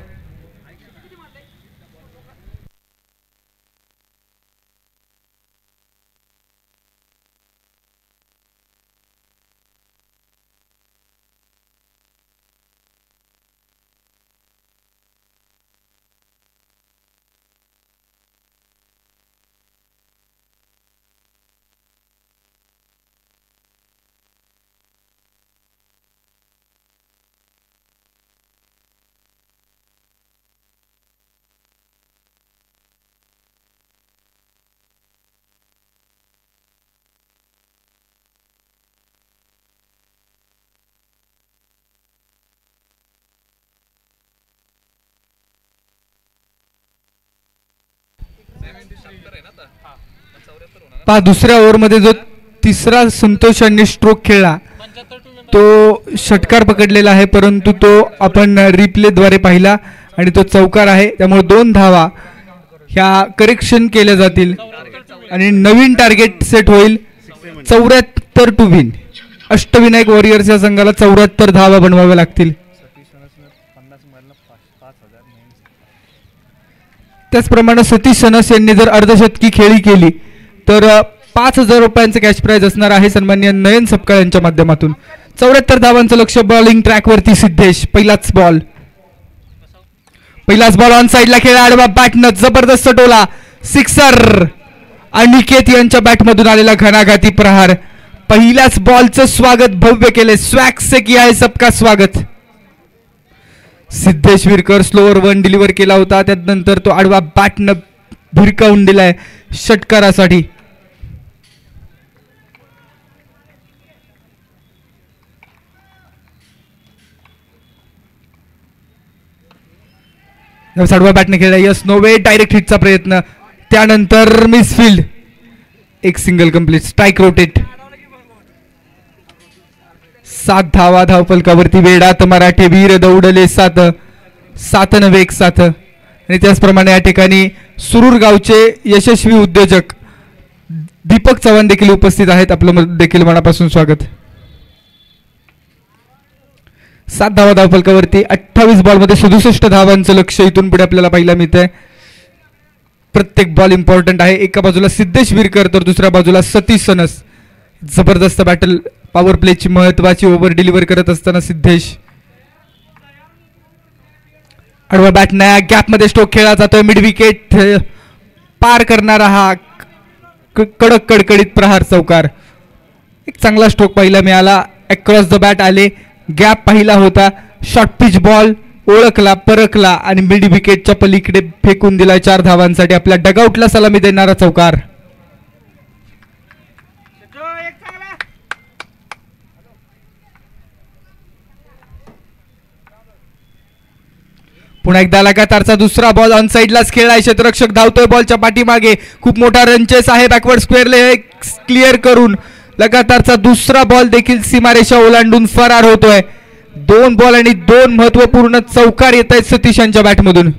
पहा दुसऱ्या ओव्हरमध्ये जो तिसरा संतोष यांनी स्ट्रोक खेळला तो षटकार पकडलेला आहे, परंतु तो आपण रिप्लेद्वारे पाहिला आणि तो चौकार आहे. त्यामुळे 2 धावा ह्या करेक्शन केल्या जातील आणि नवीन टार्गेट सेट होईल 74 टू विन. अष्टविनायक वॉरियर्स या संघाला 74 धावा बनवाव्या लागतील. त्याचप्रमाणे सतीश सनस यांनी जर अर्धशतकी खेळी केली तर 5,000 रुपयांचं कॅश प्राइज असणार आहे सन्माननीय नयन सपकाळ यांच्या माध्यमातून. 74 धावांचं लक्ष. बॉलिंग ट्रॅकवरती सिद्धेश. पहिलाच बॉल ऑन साइडला खेळला, आडवा बॅटनं जबरदस्त टोला, सिक्सर. अनिकेत यांच्या बॅटमधून आलेला घणाघाती प्रहार. पहिल्याच बॉलचं स्वागत भव्य केले. स्वॅग से किया है सबका स्वागत. सिद्धेश विरकर स्लोअर 1 डिलिव्हर केला होता, त्यानंतर तो आडवा बॅटनं भिरकावून दिलाय षटकारासाठी. आडवा बॅटने खेळला. यस नो वे. डायरेक्ट हिटचा प्रयत्न, त्यानंतर मिसफिल्ड. एक सिंगल कंप्लीट. Strike rotate. 7 धावा धावफलकावरती. वेडात मराठे वीर दौडले 7 नव्हे 7. आणि त्याचप्रमाणे या ठिकाणी सुरूर गावचे यशस्वी उद्योजक दीपक चव्हाण देखील उपस्थित आहेत. आपलं देखील मनापासून स्वागत. 7 धावा धावफलकावरती. 28 बॉलमध्ये 67 धावांचं लक्ष इथून पुढे आपल्याला पाहायला मिळतंय. प्रत्येक बॉल इम्पॉर्टंट आहे. एका बाजूला सिद्धेश विरकर तर दुसऱ्या बाजूला सतीश सनस. जबरदस्त बॅटल. पॉवर प्लेची महत्वाची ओव्हर डिलिव्हर करत असताना सिद्धेश. आडवा बॅट नया गॅप मध्ये स्ट्रोक खेळला जातोय. मिड विकेट पार करणारा हा कडक कडकडीत प्रहार चौकार. एक चांगला स्ट्रोक पहिला मिळाला. अक्रॉस द बॅट आले. गॅप पाहिला होता. शॉर्ट पिच बॉल ओळखला, परखला आणि मिड विकेटच्या पलीकडे फेकून दिला 4 धावांसाठी. आपल्या डगआउटला सलामी देणारा चौकार. पुन्हा एकदा लगातारचा दुसरा बॉल ऑन साइडलाच खेळलाय. क्षेत्ररक्षक धावतोय बॉलच्या पाठीमागे. खूप मोठा रनचेस आहे. बॅकवर्ड स्क्वेअरले क्लिअर करून लगातारचा दुसरा बॉल देखील सीमारेषा ओलांडून फरार होतोय. 2 बॉल आणि 2 महत्वपूर्ण चौकार येत आहेत सतीश यांच्या बॅटमधून.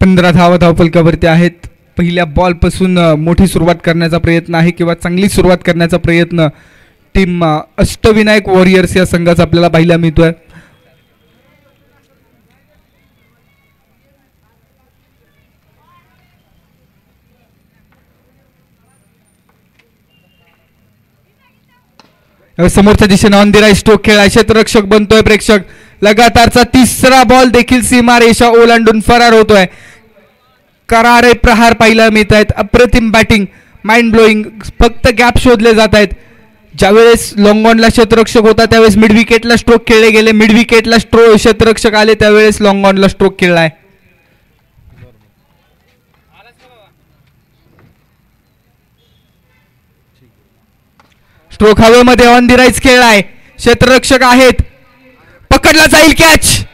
पंधरा धावा धावफलकावरती आहेत. पहिल्या बॉल पासून मोठी सुरुवात करण्याचा प्रयत्न आहे किंवा चांगली सुरुवात करण्याचा प्रयत्न टीम अष्टविनायक वॉरियर्स या संघाचा आपल्याला पाहायला मिळतोय. समोरच्या दिशेने ऑन द राईट स्ट्रोक खेळाय. क्षेत्ररक्षक बनतोय प्रेक्षक. लगातारचा तिसरा बॉल देखील सीमारेषा ओलांडून फरार होतोय. करारे प्रहार पाहायला मिळत आहेत. अप्रतिम बॅटिंग, माइंड ब्लोईंग. फक्त गॅप शोधले जात आहेत. ज्यावेळेस लॉंग ऑनला क्षेत्ररक्षक होता त्यावेळेस मिड विकेटला स्ट्रोक खेळले गेले. मिड विकेटला क्षेत्ररक्षक आले त्यावेळेस लॉंग ऑनला स्ट्रोक खेळलाय. स्ट्रोक हवेमध्ये ऑन दी राईज खेळलाय. क्षेत्ररक्षक आहेत. पकडला जाईल कॅच.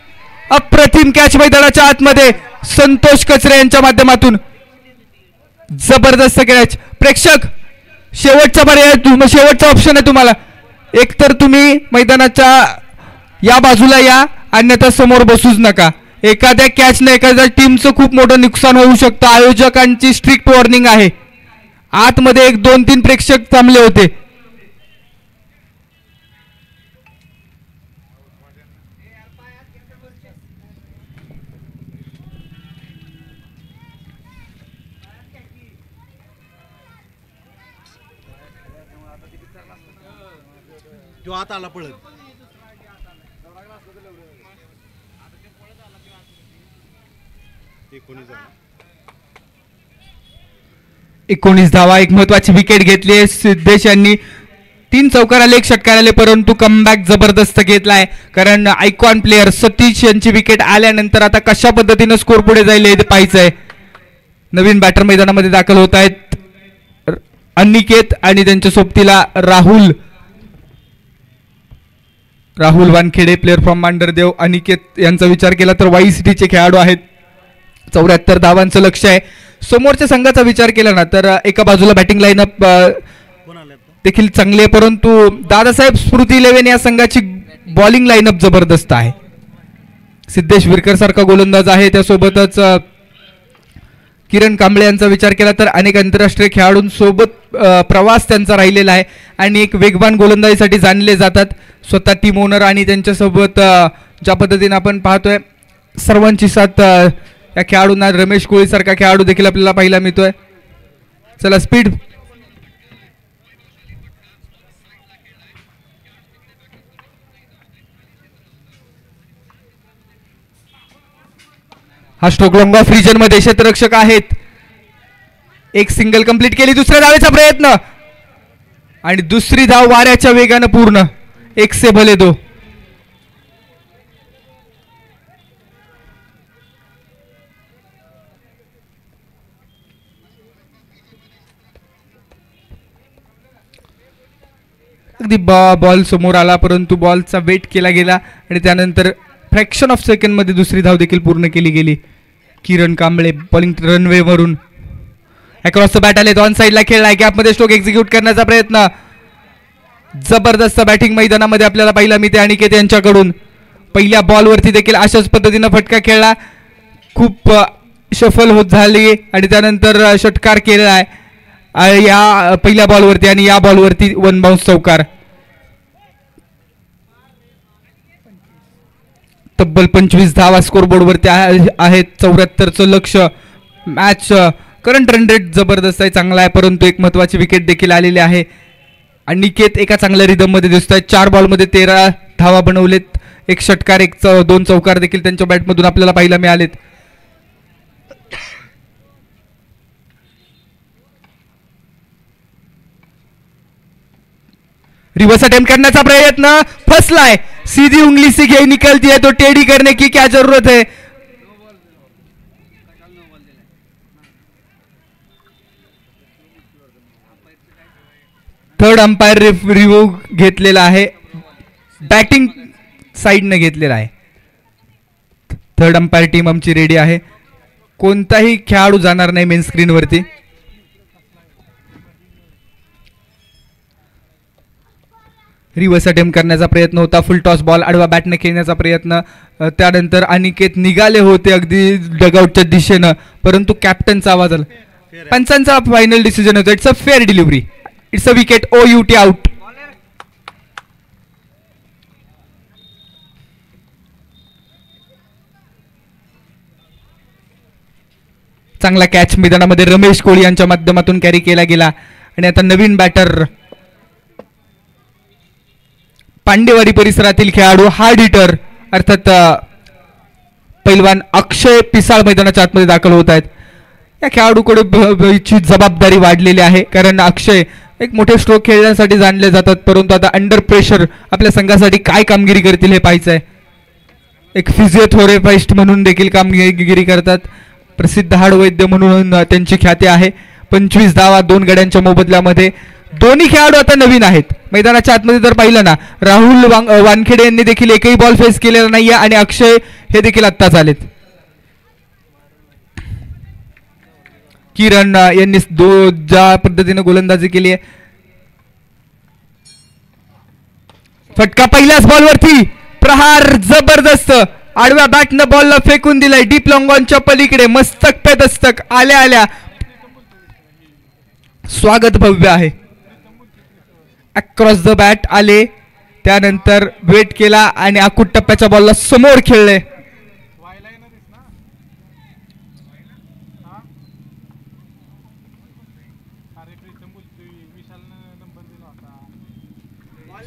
अप्रतिम कॅच मैदानाच्या आतमध्ये संतोष कचरे यांच्या माध्यमातून. जबरदस्त कॅच. प्रेक्षक शेवटचा पर्याय, शेवटचा ऑप्शन आहे तुम्हाला. एकतर तुम्ही मैदानाच्या या बाजूला या, अन्यथा समोर बसूच नका. एखाद्या कॅचने एखाद्या टीमचं खूप मोठं नुकसान होऊ शकतं. आयोजकांची स्ट्रिक्ट वॉर्निंग आहे. आतमध्ये 1, 2, 3 प्रेक्षक थांबले होते. जो आता आला पळत. 19 धावा. एक महत्वाची विकेट घेतली आहे सिद्धेश यांनी. 3 चौकार आले, 1 षटकार आले, परंतु कमबॅक जबरदस्त घेतलाय. कारण आयकॉन प्लेअर सतीश यांची विकेट आल्यानंतर आता कशा पद्धतीने स्कोर पुढे जाईल हे पाहायचंय. नवीन बॅटर मैदानामध्ये दाखल होत आहेत. अनिकेत आणि त्यांच्या सोबतीला राहुल वानखेडे, प्लेअर फ्रॉम मांडरदेव. अनिकेत यांचा विचार केला तर वाई सिटीचे खेळाडू आहेत. 74 धावांचं लक्ष आहे. समोरच्या संघाचा विचार केला ना तर एका बाजूला बॅटिंग लाईनअप देखील चांगली आहे, परंतु दादासाहेब स्मृती 11 या संघाची बॉलिंग लाईनअप जबरदस्त आहे. सिद्धेश विरकर सारखा गोलंदाज आहे. त्यासोबतच किरण कांबळे यांचा विचार केला तर अनेक आंतरराष्ट्रीय खेळाडूंसोबत प्रवास त्यांचा राहिलेला आहे आणि एक वेगवान गोलंदाजीसाठी जाणले जातात. स्वतः टीम ओनर आणि त्यांच्यासोबत ज्या पद्धतीने आपण पाहतोय सर्वांची साथ या खेळाडूंना. रमेश कोळी सारखा खेळाडू देखील आपल्याला पाहायला मिळतोय. चला स्पीड. हा स्ट्रोक लॉंग ऑफ रिजन मध्ये क्षेत्ररक्षक आहेत. एक सिंगल कंप्लीट केली. दुसऱ्या धावेचा प्रयत्न आणि दुसरी धाव वाऱ्याच्या वेगानं पूर्ण. 1 से भले 2. अगदी बॉल समोर आला परंतु बॉलचा वेट केला गेला आणि त्यानंतर फ्रॅक्शन ऑफ सेकंड मध्ये दुसरी धाव देखील पूर्ण केली गेली. किरण कांबळे बॉलिंग रनवे वरून अक्रॉस द बॅट आले. ऑन साइडला खेळलाय. गॅप मध्ये स्ट्रोक एक्झिक्यूट करण्याचा प्रयत्न. जबरदस्त बॅटिंग मैदानामध्ये आपल्याला पाहिला मिळते अनिकेत यांच्याकडून. पहिल्या बॉलवरती देखील अशाच पद्धतीनं फटका खेळला. खूप शफल होत झाली आणि त्यानंतर षटकार केलाय या पहिल्या बॉलवरती आणि या बॉलवरती 1 बाउन्स चौकार. तब्बल 25 धावा स्कोरबोर्डवरती आहेत. 74चं लक्ष. मॅच करंट रन रेट जबरदस्त आहे, चांगला आहे, परंतु एक महत्त्वाची विकेट देखील आलेली आहे. अनिकेत एका चांगल्या रिदममध्ये दिसत आहे. 4 बॉलमध्ये 13 धावा बनवलेत. एक षटकार, 2 चौकार देखील त्यांच्या बॅटमधून आपल्याला पाहायला मिळालेत. रिवर्स अटेम्प्ट करण्याचा प्रयत्न, फसलाय. सीधी उंगली से घे निकलती है तो टेढ़ी करने की क्या जरूरत है. थर्ड अंपायर रिव्ह्यू घेतलेला आहे, बॅटिंग साइडने घेतलेला आहे. थर्ड अंपायर टीम आमची रेडी आहे. कोणताही खेळाडू जाणार नाही मेन स्क्रीन वरती. रिव्हर्स अटेम्प्ट करण्याचा प्रयत्न होता. फुल टॉस बॉल आडवा बॅटने खेळण्याचा प्रयत्न. त्यानंतर अनिकेत निघाले होते अगदी डगआउटच्या दिशेनं, परंतु कॅप्टनचा आवाज आला. पंचांचा फायनल डिसिजन होता. It's a fair delivery. It's a wicket. OUT out. चांगला कॅच मैदानामध्ये रमेश कोळी यांच्या माध्यमातून कॅरी केला गेला. आणि आता नवीन बॅटर पांडेवाडी परिसरातील खेळाडू हार्ड हिटर अर्थात पैलवान अक्षय पिसाळ मैदानाच्या आतमध्ये दाखल होत आहेत. या खेळाडूकडे ची जबाबदारी वाढलेली आहे, कारण अक्षय एक मोठे स्ट्रोक खेळण्यासाठी जाणले जातात, परंतु आता अंडर प्रेशर आपल्या संघासाठी काय कामगिरी करतील हे पाहायचं आहे. एक फिजिओथेरपिस्ट म्हणून देखील कामगिरी करतात. प्रसिद्ध हाडवैद्य म्हणून त्यांची ख्याती आहे. 25 धावा 2 गड्यांच्या मोबदल्यामध्ये. दोन्ही खेळाडू आता नवीन आहेत. मैदानाच्या आतमध्ये जर पाहिलं ना, राहुल वानखेडे यांनी देखील एकही बॉल फेस केलेला नाहीये आणि अक्षय हे देखील आत्ताच आलेत. किरण यांनी ज्या पद्धतीने गोलंदाजी केली आहे, फटका पहिल्याच बॉलवरती, प्रहार जबरदस्त. आडव्या बॅटनं बॉलला फेकून दिलाय डीप लॉंग ऑनच्या पलीकडे. मस्तक पे दस्तक. आल्या आल्या स्वागत भव्य आहे. अक्रॉस द बॅट आले, त्यानंतर वेट केला आणि आकुट टप्प्याच्या बॉलला समोर खेळले.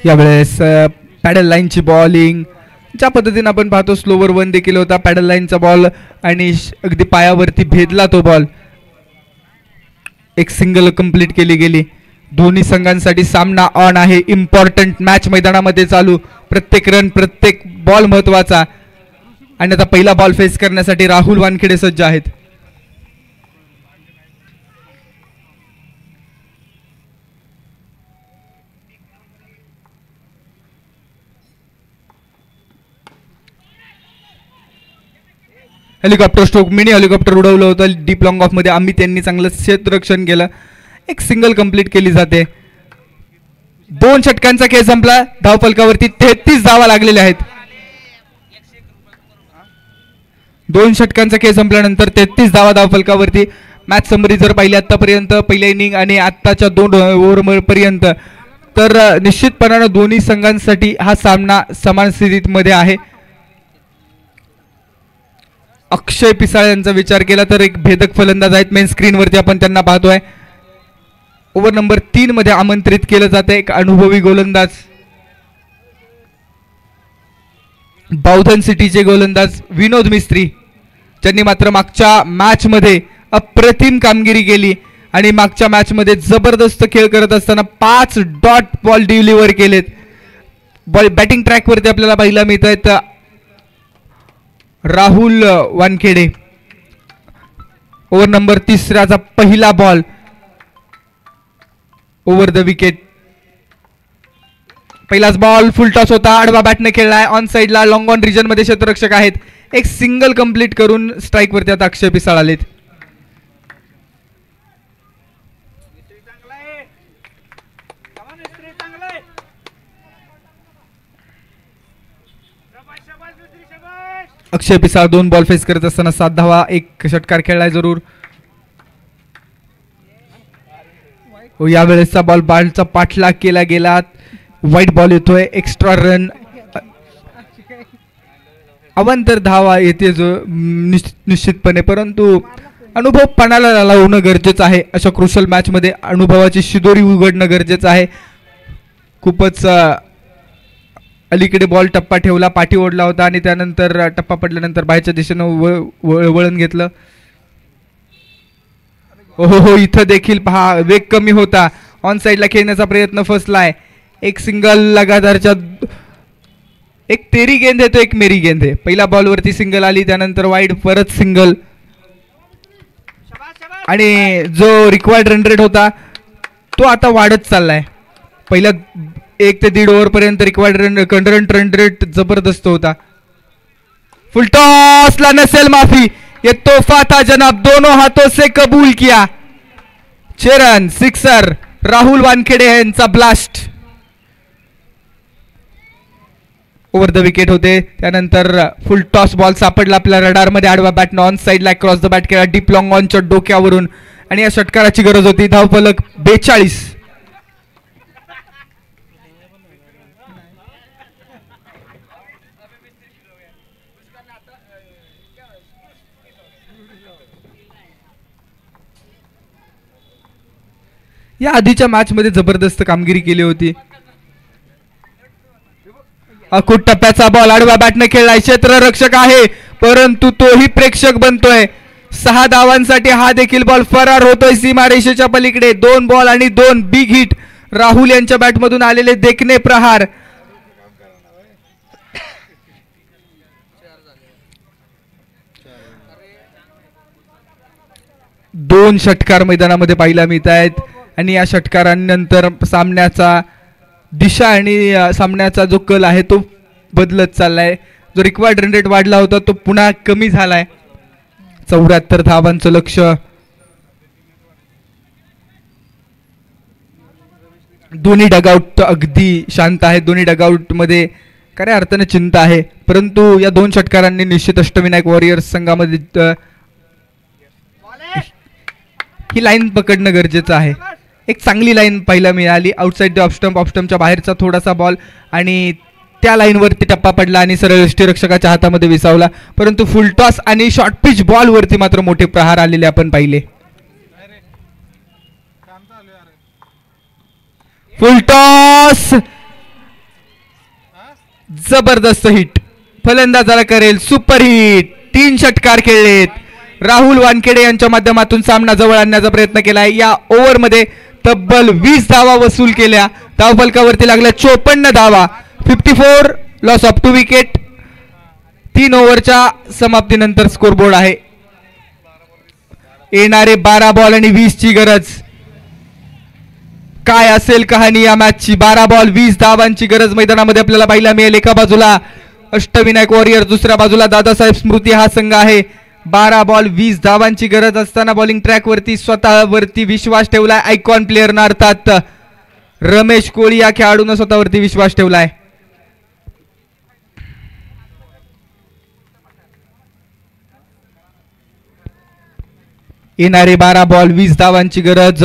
यावेळेस पॅडल लाईनची बॉलिंग ज्या पद्धतीने आपण पाहतो, स्लोवर 1 देखील होता. पॅडल लाईनचा बॉल आणि अगदी पायावरती भेदला तो बॉल. एक सिंगल कंप्लीट केली गेली. दोन्ही संघांसाठी सामना ऑन आहे. इम्पॉर्टंट मॅच मैदानामध्ये चालू. प्रत्येक रन प्रत्येक बॉल महत्वाचा. आणि आता पहिला बॉल फेस करण्यासाठी राहुल वानखेडे सज्ज आहेत. हेलिकॉप्टर स्ट्रोक, मिनी हेलिकॉप्टर उडवलं होतं डीप लॉंग ऑफ मध्ये. आम्ही त्यांनी चांगलं क्षेत्ररक्षण केलं. एक सिंगल कंप्लीट केली जाते. 2 षटकांचा खेळ संपला. धावफलकावरती 33 धावा लागलेल्या आहेत. 2 षटकांचा खेळ संपल्यानंतर 33 धावा धावफलकावरती. मॅच समरी जर पाहिली आतापर्यंत पहिल्या इनिंग आणि आत्ताच्या 2 ओव्हर पर्यंत, तर निश्चितपणानं दोन्ही संघांसाठी हा सामना समान स्थितीमध्ये आहे. अक्षय पिसाळ यांचा विचार केला तर एक भेदक फलंदाज आहेत. मेन स्क्रीनवरती आपण त्यांना पाहतोय. ओव्हर नंबर 3 मध्ये आमंत्रित केलं जातं एक अनुभवी गोलंदाज, बावधन सिटीचे गोलंदाज विनोद मिस्त्री, ज्यांनी मात्र मागच्या मॅच मध्ये अप्रतिम कामगिरी केली आणि मागच्या मॅच मध्ये जबरदस्त खेळ करत असताना 5 डॉट बॉल डिलिव्हर केलेत. बॉल बॅटिंग ट्रॅक वरती आपल्याला पाहायला मिळत आहेत राहुल वानखेडे. ओव्हर नंबर 3 पहिला बॉल ओव्हर द विकेट. पहिलाच बॉल फुल टॉस होता. आडवा बॅटने खेळलाय. ऑन साइडला लॉंग ऑन रिजन मध्ये क्षेत्ररक्षक आहेत. एक सिंगल कंप्लीट करून स्ट्राईक वरती आता अक्षय पिसाळ आलेत. अक्षय पिसाळ 2 बॉल फेस करत असताना 7 धावा, 1 षटकार खेळलाय जरूर. यावेळेसचा बॉलचा पाठलाग केला गेला. वाईट बॉल येतोय. एक्स्ट्रा रन अवांतर धावा येते जो निश्चितपणे, परंतु अनुभव पणाला लावणं गरजेचं आहे. अशा क्रुशल मॅचमध्ये अनुभवाची शिदोरी उघडणं गरजेचं आहे. खूपच अलीकडे बॉल टप्पा ठेवला, पाठी ओढला होता आणि त्यानंतर टप्पा पडल्यानंतर बाहेरच्या दिशेनं वळण घेतलं. हो, इथं देखील पहा वेग कमी होता, ऑन साईडला खेळण्याचा प्रयत्न फसलाय. एक सिंगल लगातारच्या, एक तेरी गेंद आहे तो एक मेरी गेंद आहे. पहिल्या बॉलवरती सिंगल आली, त्यानंतर वाईड परत सिंगल आणि जो रिक्वायर्ड रन रेट होता तो आता वाढत चाललाय. पहिल्या 1 ते 1.5 ओव्हर पर्यंत रिक्वायर्ड रन रेट जबरदस्त होता. फुल टॉसला नसेल माफी, ये तोहफा था जनाब, दोनों हाथों से कबूल किया. 6 रन, सिक्सर, राहुल वानखेडे यांचा ब्लास्ट ओव्हर द विकेट होते. त्यानंतर फुल टॉस बॉल सापडला आपल्या रडारमध्ये, आडवा बॅटनं ऑन साईडला क्रॉस द बॅट केला, डीप लॉंग ऑनच्या डोक्यावरून आणि या षटकाराची गरज होती. धावफलक 42. या आधीच्या मॅच मध्ये जबरदस्त कामगिरी केली होती. अकुट टप्प्याचा बॉल आडव्या बॅटने खेळलाय, क्षेत्ररक्षक आहे परंतु तोही प्रेक्षक बनतोय. 6 धावांसाठी हा देखील बॉल फरार होतोय सीमारेषेच्या पलीकडे. 2 बॉल आणि 2 बिग हिट राहुल यांच्या बॅटमधून आलेले देखणे प्रहार. दोन षटकार मैदानामध्ये पाहायला मिळत आहेत आणि या षटकारानंतर सामन्याचा दिशा आणि सामन्याचा जो कल आहे तो बदलत चाललाय. जो रिक्वायर्ड रन रेट वाढला होता तो पुन्हा कमी झालाय. 74 धावांचं लक्ष. दोन्ही डगआउट अगदी शांत आहेत. दोन्ही डगआउट मध्ये खऱ्या अर्थाने चिंता आहे, परंतु या 2 षटकारांनी निश्चित अष्टविनायक वॉरियर्स संघामध्ये ही लाईन पकडणं गरजेचं आहे. एक चांगली लाईन पाहायला मिळाली. आउटसाइड द ऑफस्टंपच्या बाहेरचा थोडासा बॉल आणि त्या लाईनवरती टप्पा पडला आणि सरळ यष्टीरक्षकाच्या हातामध्ये विसावला, परंतु फुल टॉस आणि शॉर्ट पिच बॉलवरती मात्र मोठे प्रहार आलेले आपण पाहिले. फुल टॉस, जबरदस्त हिट, फलंदाजाला करेल सुपर हिट. 3 षटकार खेळलेत. राहुल वानखेडे यांच्या माध्यमातून सामना जवळ आणण्याचा प्रयत्न केलाय. या ओव्हरमध्ये तब्बल 20 धावा वसूल केल्या. धावफलकावरती लागल्या 54 धावा. 54, लॉस ऑफ 2 विकेट. 3 ओव्हरच्या समाप्तीनंतर स्कोरबोर्ड आहे. येणारे 12 बॉल आणि 20 ची गरज. काय असेल कहाणी या मॅचची. 12 बॉल 20 धावांची गरज मैदानामध्ये आपल्याला पाहायला मिळेल. एका बाजूला अष्टविनायक वॉरियर, दुसऱ्या बाजूला दादासाहेब स्मृती हा संघ आहे. 12 बॉल 20 धावांची गरज असताना बॉलिंग ट्रॅकवरती स्वतःवरती विश्वास ठेवलाय आयकॉन प्लेअरनं, अर्थात रमेश कोळी या खेळाडूनं स्वतःवरती विश्वास ठेवलाय. येणारे 12 बॉल 20 धावांची गरज.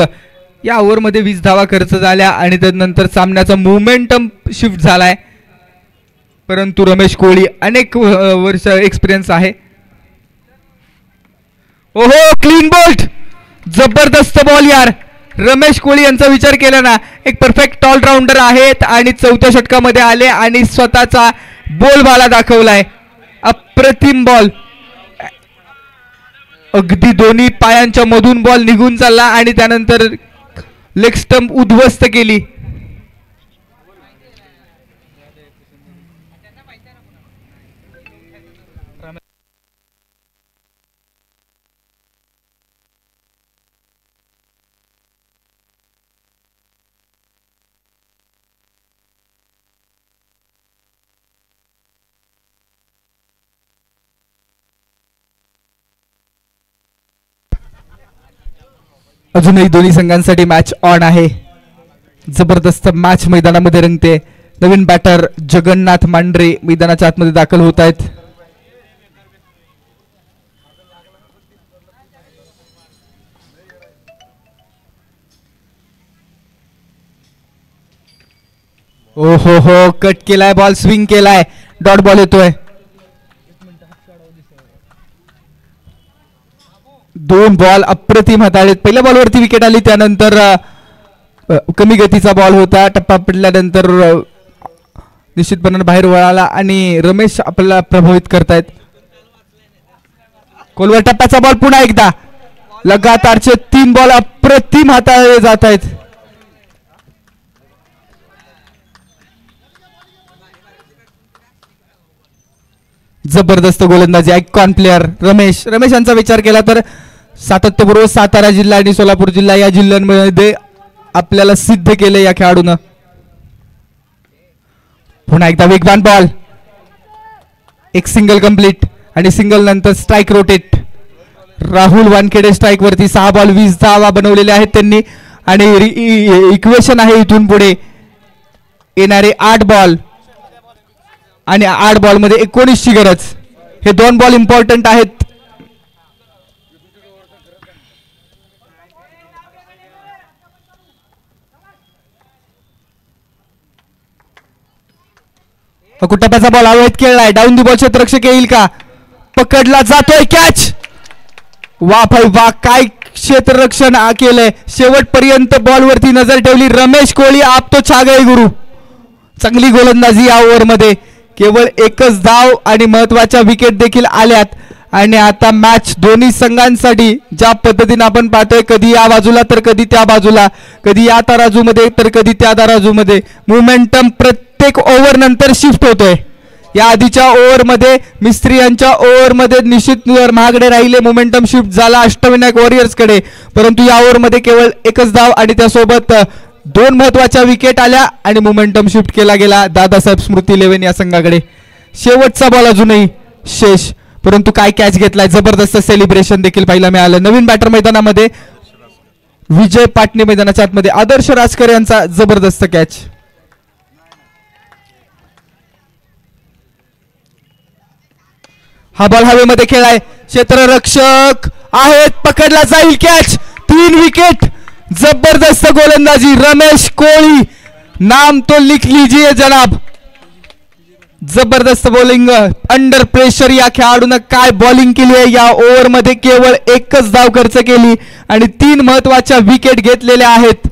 या ओव्हरमध्ये 20 धावा खर्च झाल्या आणि त्यानंतर सामन्याचा मोमेंटम शिफ्ट झालाय, परंतु रमेश कोळी अनेक वर्ष एक्सपिरियन्स आहे. ओहो, क्लीन बोल्ट, जबरदस्त बॉल यार. रमेश कोळी यांचा विचार केला ना, एक परफेक्ट ऑलराऊंडर आहेत आणि 4थ्या षटकामध्ये आले आणि स्वतःचा बोलबाला दाखवलाय. अप्रतिम बॉल. अगदी दोन्ही पायांच्या मधून बॉल निघून चालला आणि त्यानंतर लेग स्टंप उद्ध्वस्त केली. अजूनही दोन्ही संघांसाठी मॅच ऑन आहे. जबरदस्त मॅच मैदानामध्ये रंगते. नवीन बॅटर जगन्नाथ मांढरे मैदानाच्या आतमध्ये दाखल होत आहेत. ओ हो, कट केलाय बॉल, स्विंग केलाय, डॉट बॉल येतोय. 2 बॉल अप्रतिम हाताळलेत. पहिल्या बॉलवरती विकेट आली, त्यानंतर कमी गतीचा बॉल होता. टप्पा पडल्यानंतर निश्चितपणे बाहेर वळाला आणि रमेश आपल्याला प्रभावित करतायत. खोलवर टप्प्याचा बॉल पुन्हा एकदा. लगातारचे 3 बॉल अप्रतिम हाताळले जात आहेत. जबरदस्त गोलंदाजी. आयकॉन प्लेअर रमेश यांचा विचार केला तर सातत्यपूर्व सातारा जिल्हा आणि सोलापूर जिल्हा या जिल्ह्यांमध्ये आपल्याला सिद्ध केले या खेळाडूनं. पुन्हा एकदा वेगवान बॉल. एक सिंगल कंप्लीट आणि सिंगल नंतर strike rotate. Rahul Wankhede strike वरती. 6 बॉल 20 धावा बनवलेले आहेत त्यांनी आणि इक्वेशन आहे इथून पुढे येणारे 8 बॉल आणि 8 बॉल मध्ये 19 ची गरज. हे 2 बॉल इम्पॉर्टंट आहेत. टप्प्याचा बॉल अवैध खेळलाय. डाऊन दी बॉल क्षेत्ररक्षक येईल का? पकडला जातोय. कॅच. वा भाई वा, काय क्षेत्ररक्षण केलंय. शेवटपर्यंत बॉल वरती नजर ठेवली रमेश कोहली. आप तो छा गए गुरु. चांगली गोलंदाजी या ओव्हरमध्ये. केवळ एकच धाव आणि महत्वाच्या विकेट देखील आल्यात आणि आता मॅच दोन्ही संघांसाठी ज्या पद्धतीने आपण पाहतोय, कधी या बाजूला तर कधी त्या बाजूला, कधी या तराजूमध्ये तर कधी त्या तराजूमध्ये मोमेंटम प्रत्येक ओव्हर नंतर शिफ्ट होतोय. या आधीच्या ओव्हरमध्ये मिस्त्री यांच्या ओव्हरमध्ये निश्चित महागडे राहिले. मोमेंटम शिफ्ट झाला अष्टविनायक वॉरियर्स कडे, परंतु या ओव्हरमध्ये केवळ एकच धाव आणि त्यासोबत 2 महत्वाच्या विकेट आल्या आणि मोमेंटम शिफ्ट केला गेला दादासाहेब स्मृती 11 या संघाकडे. शेवटचा बॉल अजूनही शेष, परंतु काय कॅच घेतलाय. जबरदस्त सेलिब्रेशन देखील पाहायला मिळालं. नवीन बॅटर मैदानामध्ये विजय पाटणे मैदानाच्या आतमध्ये आदर्श राजकर यांचा जबरदस्त कॅच. हा बॉल हवेमध्ये खेळाय. क्षेत्ररक्षक आहेत, पकडला जाईल. कॅच. 3 विकेट. जबरदस्त गोलंदाजी रमेश कोहली. नाम तो लिख लीजिए जनाब. जबरदस्त बॉलिंग अंडर प्रेशर. या खेळाडूनं काय बॉलिंग केली आहे. या ओव्हर मध्ये केवळ एकच धाव खर्च केली आणि 3 महत्वाच्या विकेट घेतलेल्या आहेत.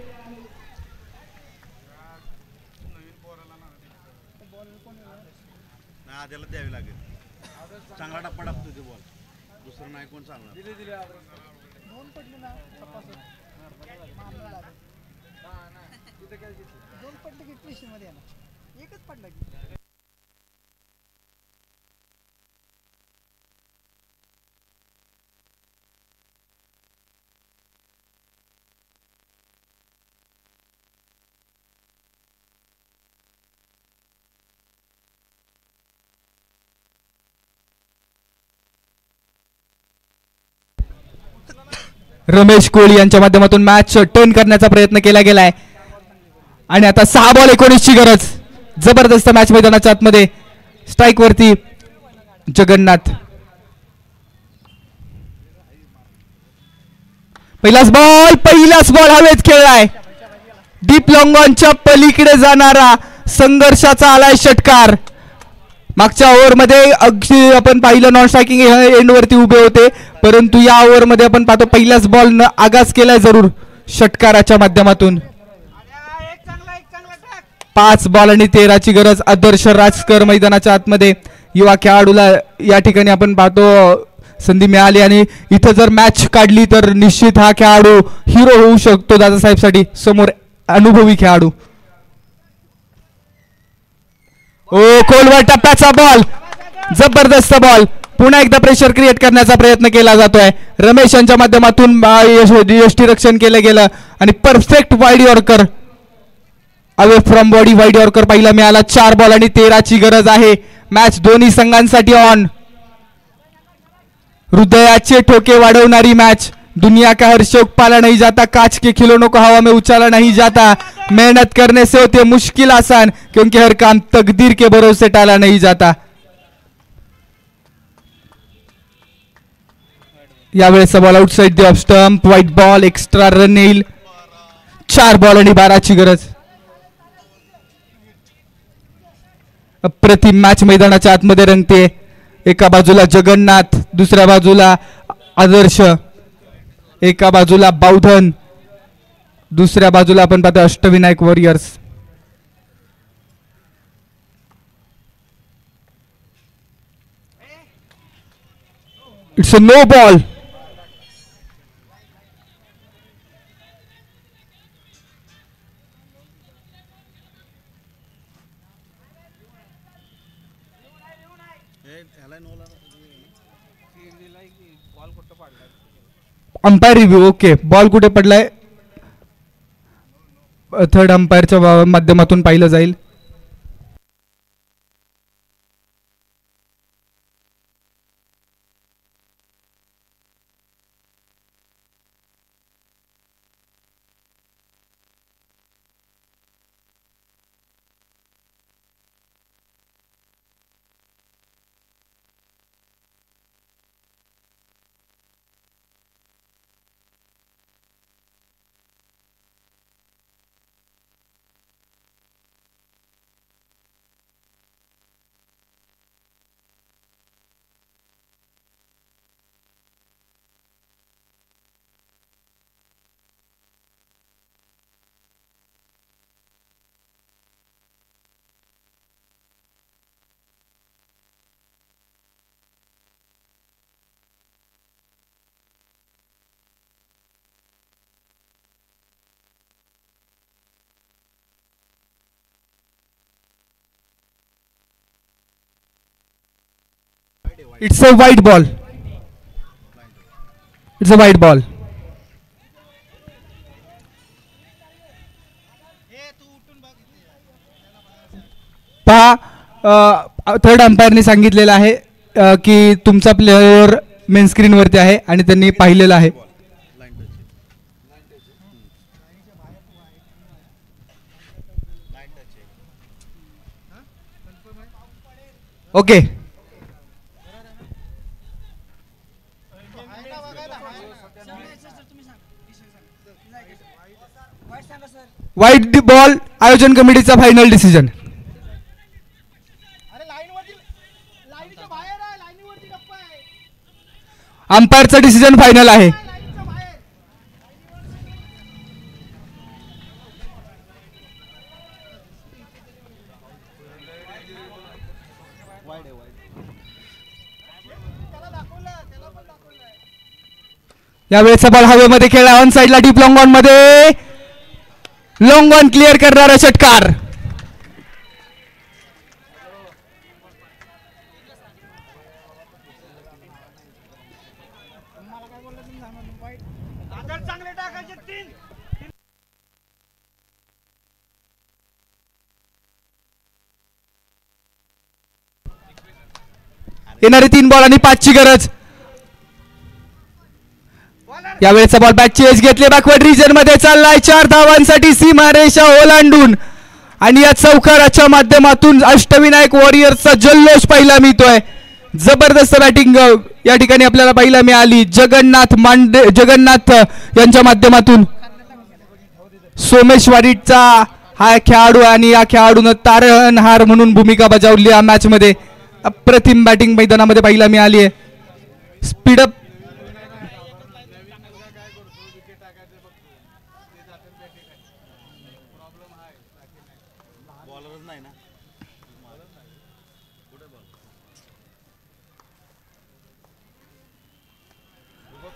आद्याला द्यावी लागेल. चांगला टप्पा टाकतो ते बॉल. दुसरं नाही कोण चांगला. रमेश कोहली यांच्या माध्यमातून मॅच टर्न करण्याचा प्रयत्न केला गेलाय आणि आता 6 बॉल 19 ची गरज. जबरदस्त मॅच मैदानाच्या आतमध्ये. स्ट्राईक वरती जगन्नाथ. पहिलाच बॉल हवेत खेळलाय. डीप लॉंग ऑनच्या पलीकडे जाणारा संघर्षाचा आलाय षटकार. मागच्या ओव्हरमध्ये अगदी आपण पाहिलं नॉन स्ट्रायकिंग एंड वरती उभे होते, परंतु या ओव्हरमध्ये आपण पाहतो पहिल्याच बॉल न आगाज केलाय जरूर षटकाराच्या माध्यमातून. 5 बॉल आणि 13 ची गरज. आदर्श राजकर मैदानाच्या आतमध्ये. युवा खेळाडूला या ठिकाणी आपण पाहतो संधी मिळाली आणि इथं जर मॅच काढली तर निश्चित हा खेळाडू हिरो होऊ शकतो दादासाहेब साठी. समोर अनुभवी खेळाडू. खोलवर टप्प्याचा बॉल. जबरदस्त बॉल. पुन्हा एकदा प्रेशर क्रिएट करण्याचा प्रयत्न केला जातोय. रमेश यांच्या माध्यमातून यष्टीरक्षण केलं गेलं आणि perfect wide yorker. Away from body wide yorker पाहिला मिळाला. 4 बॉल आणि 13 ची गरज आहे. मॅच दोन्ही संघांसाठी ऑन. हृदयाचे ठोके वाढवणारी मॅच. दुनिया का हर शौक पाला नहीं जाता, कांच के खिलौनों को हवा में उछाला नहीं जाता. मेहनत करने से होते मुश्किल आसान, क्योंकि हर काम तकदीर के भरोसे टाला नहीं जाता. यावेळेस ball outside the off stump. White ball. Extra run येईल. 4 बॉल आणि 12 ची गरज. अप्रतिम मॅच मैदानाच्या आतमध्ये रंगते. एका बाजूला जगन्नाथ, दुसऱ्या बाजूला आदर्श. एका बाजूला बावधन, दुसऱ्या बाजूला आपण पाहतो Ashtavinayak warriors. It's a no ball. Umpire review. Okay, ball कुठे पडलाय थर्ड अंपायरच्या माध्यमातून पाहिलं जाईल. It's a white ball. It's a white ball. पहा, थर्ड अंपायरने सांगितलेलं आहे की तुमचा प्लेअर मेन स्क्रीन वरती आहे आणि त्यांनी पाहिलेलं आहे. Okay, white ball. आयोजन कमिटीचा फायनल डिसिजन. अंपायरचा डिसिजन फायनल आहे. यावेळेचा बॉल हवेमध्ये खेळला, ऑन साइडला डीप लॉंग ऑन मध्ये, लॉंग ऑन क्लिअर करणारा षटकार. येणारे 3 बॉल आणि 5ची गरज. यावेळेचा बॉल बॅकची एज घेतले, बॅकवर्ड रिजन मध्ये चाललाय, 4 धावांसाठी सीमारेषा ओलांडून आणि या चौकाराच्या माध्यमातून अष्टविनायक वॉरियर्सचा जल्लोष पाहायला मिळतोय. जबरदस्त बॅटिंग या ठिकाणी आपल्याला पाहायला मिळाली. जगन्नाथ यांच्या माध्यमातून सोमेश्वरीचा हा खेळाडू आणि या खेळाडूनं तारणहार म्हणून भूमिका बजावली या मॅच मध्ये. अप्रतिम बॅटिंग मैदानामध्ये पाहायला मिळाली आहे. स्पीडअप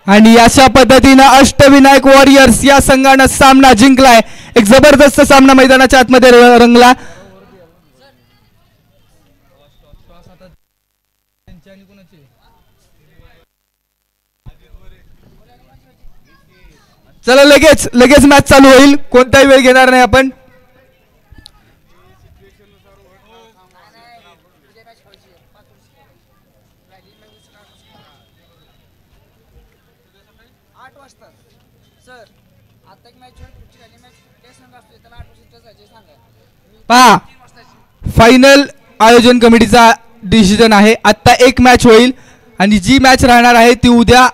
आणि अशा पद्धतीनं अष्टविनायक वॉरियर्स या संघानं सामना जिंकलाय. एक जबरदस्त सामना मैदानाच्या आतमध्ये रंगला. चला लगेच मॅच चालू होईल, कोणताही वेळ घेणार नाही आपण. पहा, फायनल आयोजन कमिटीचा डिसिजन आहे. आता एक मॅच होईल आणि जी मॅच राहणार आहे ती उद्या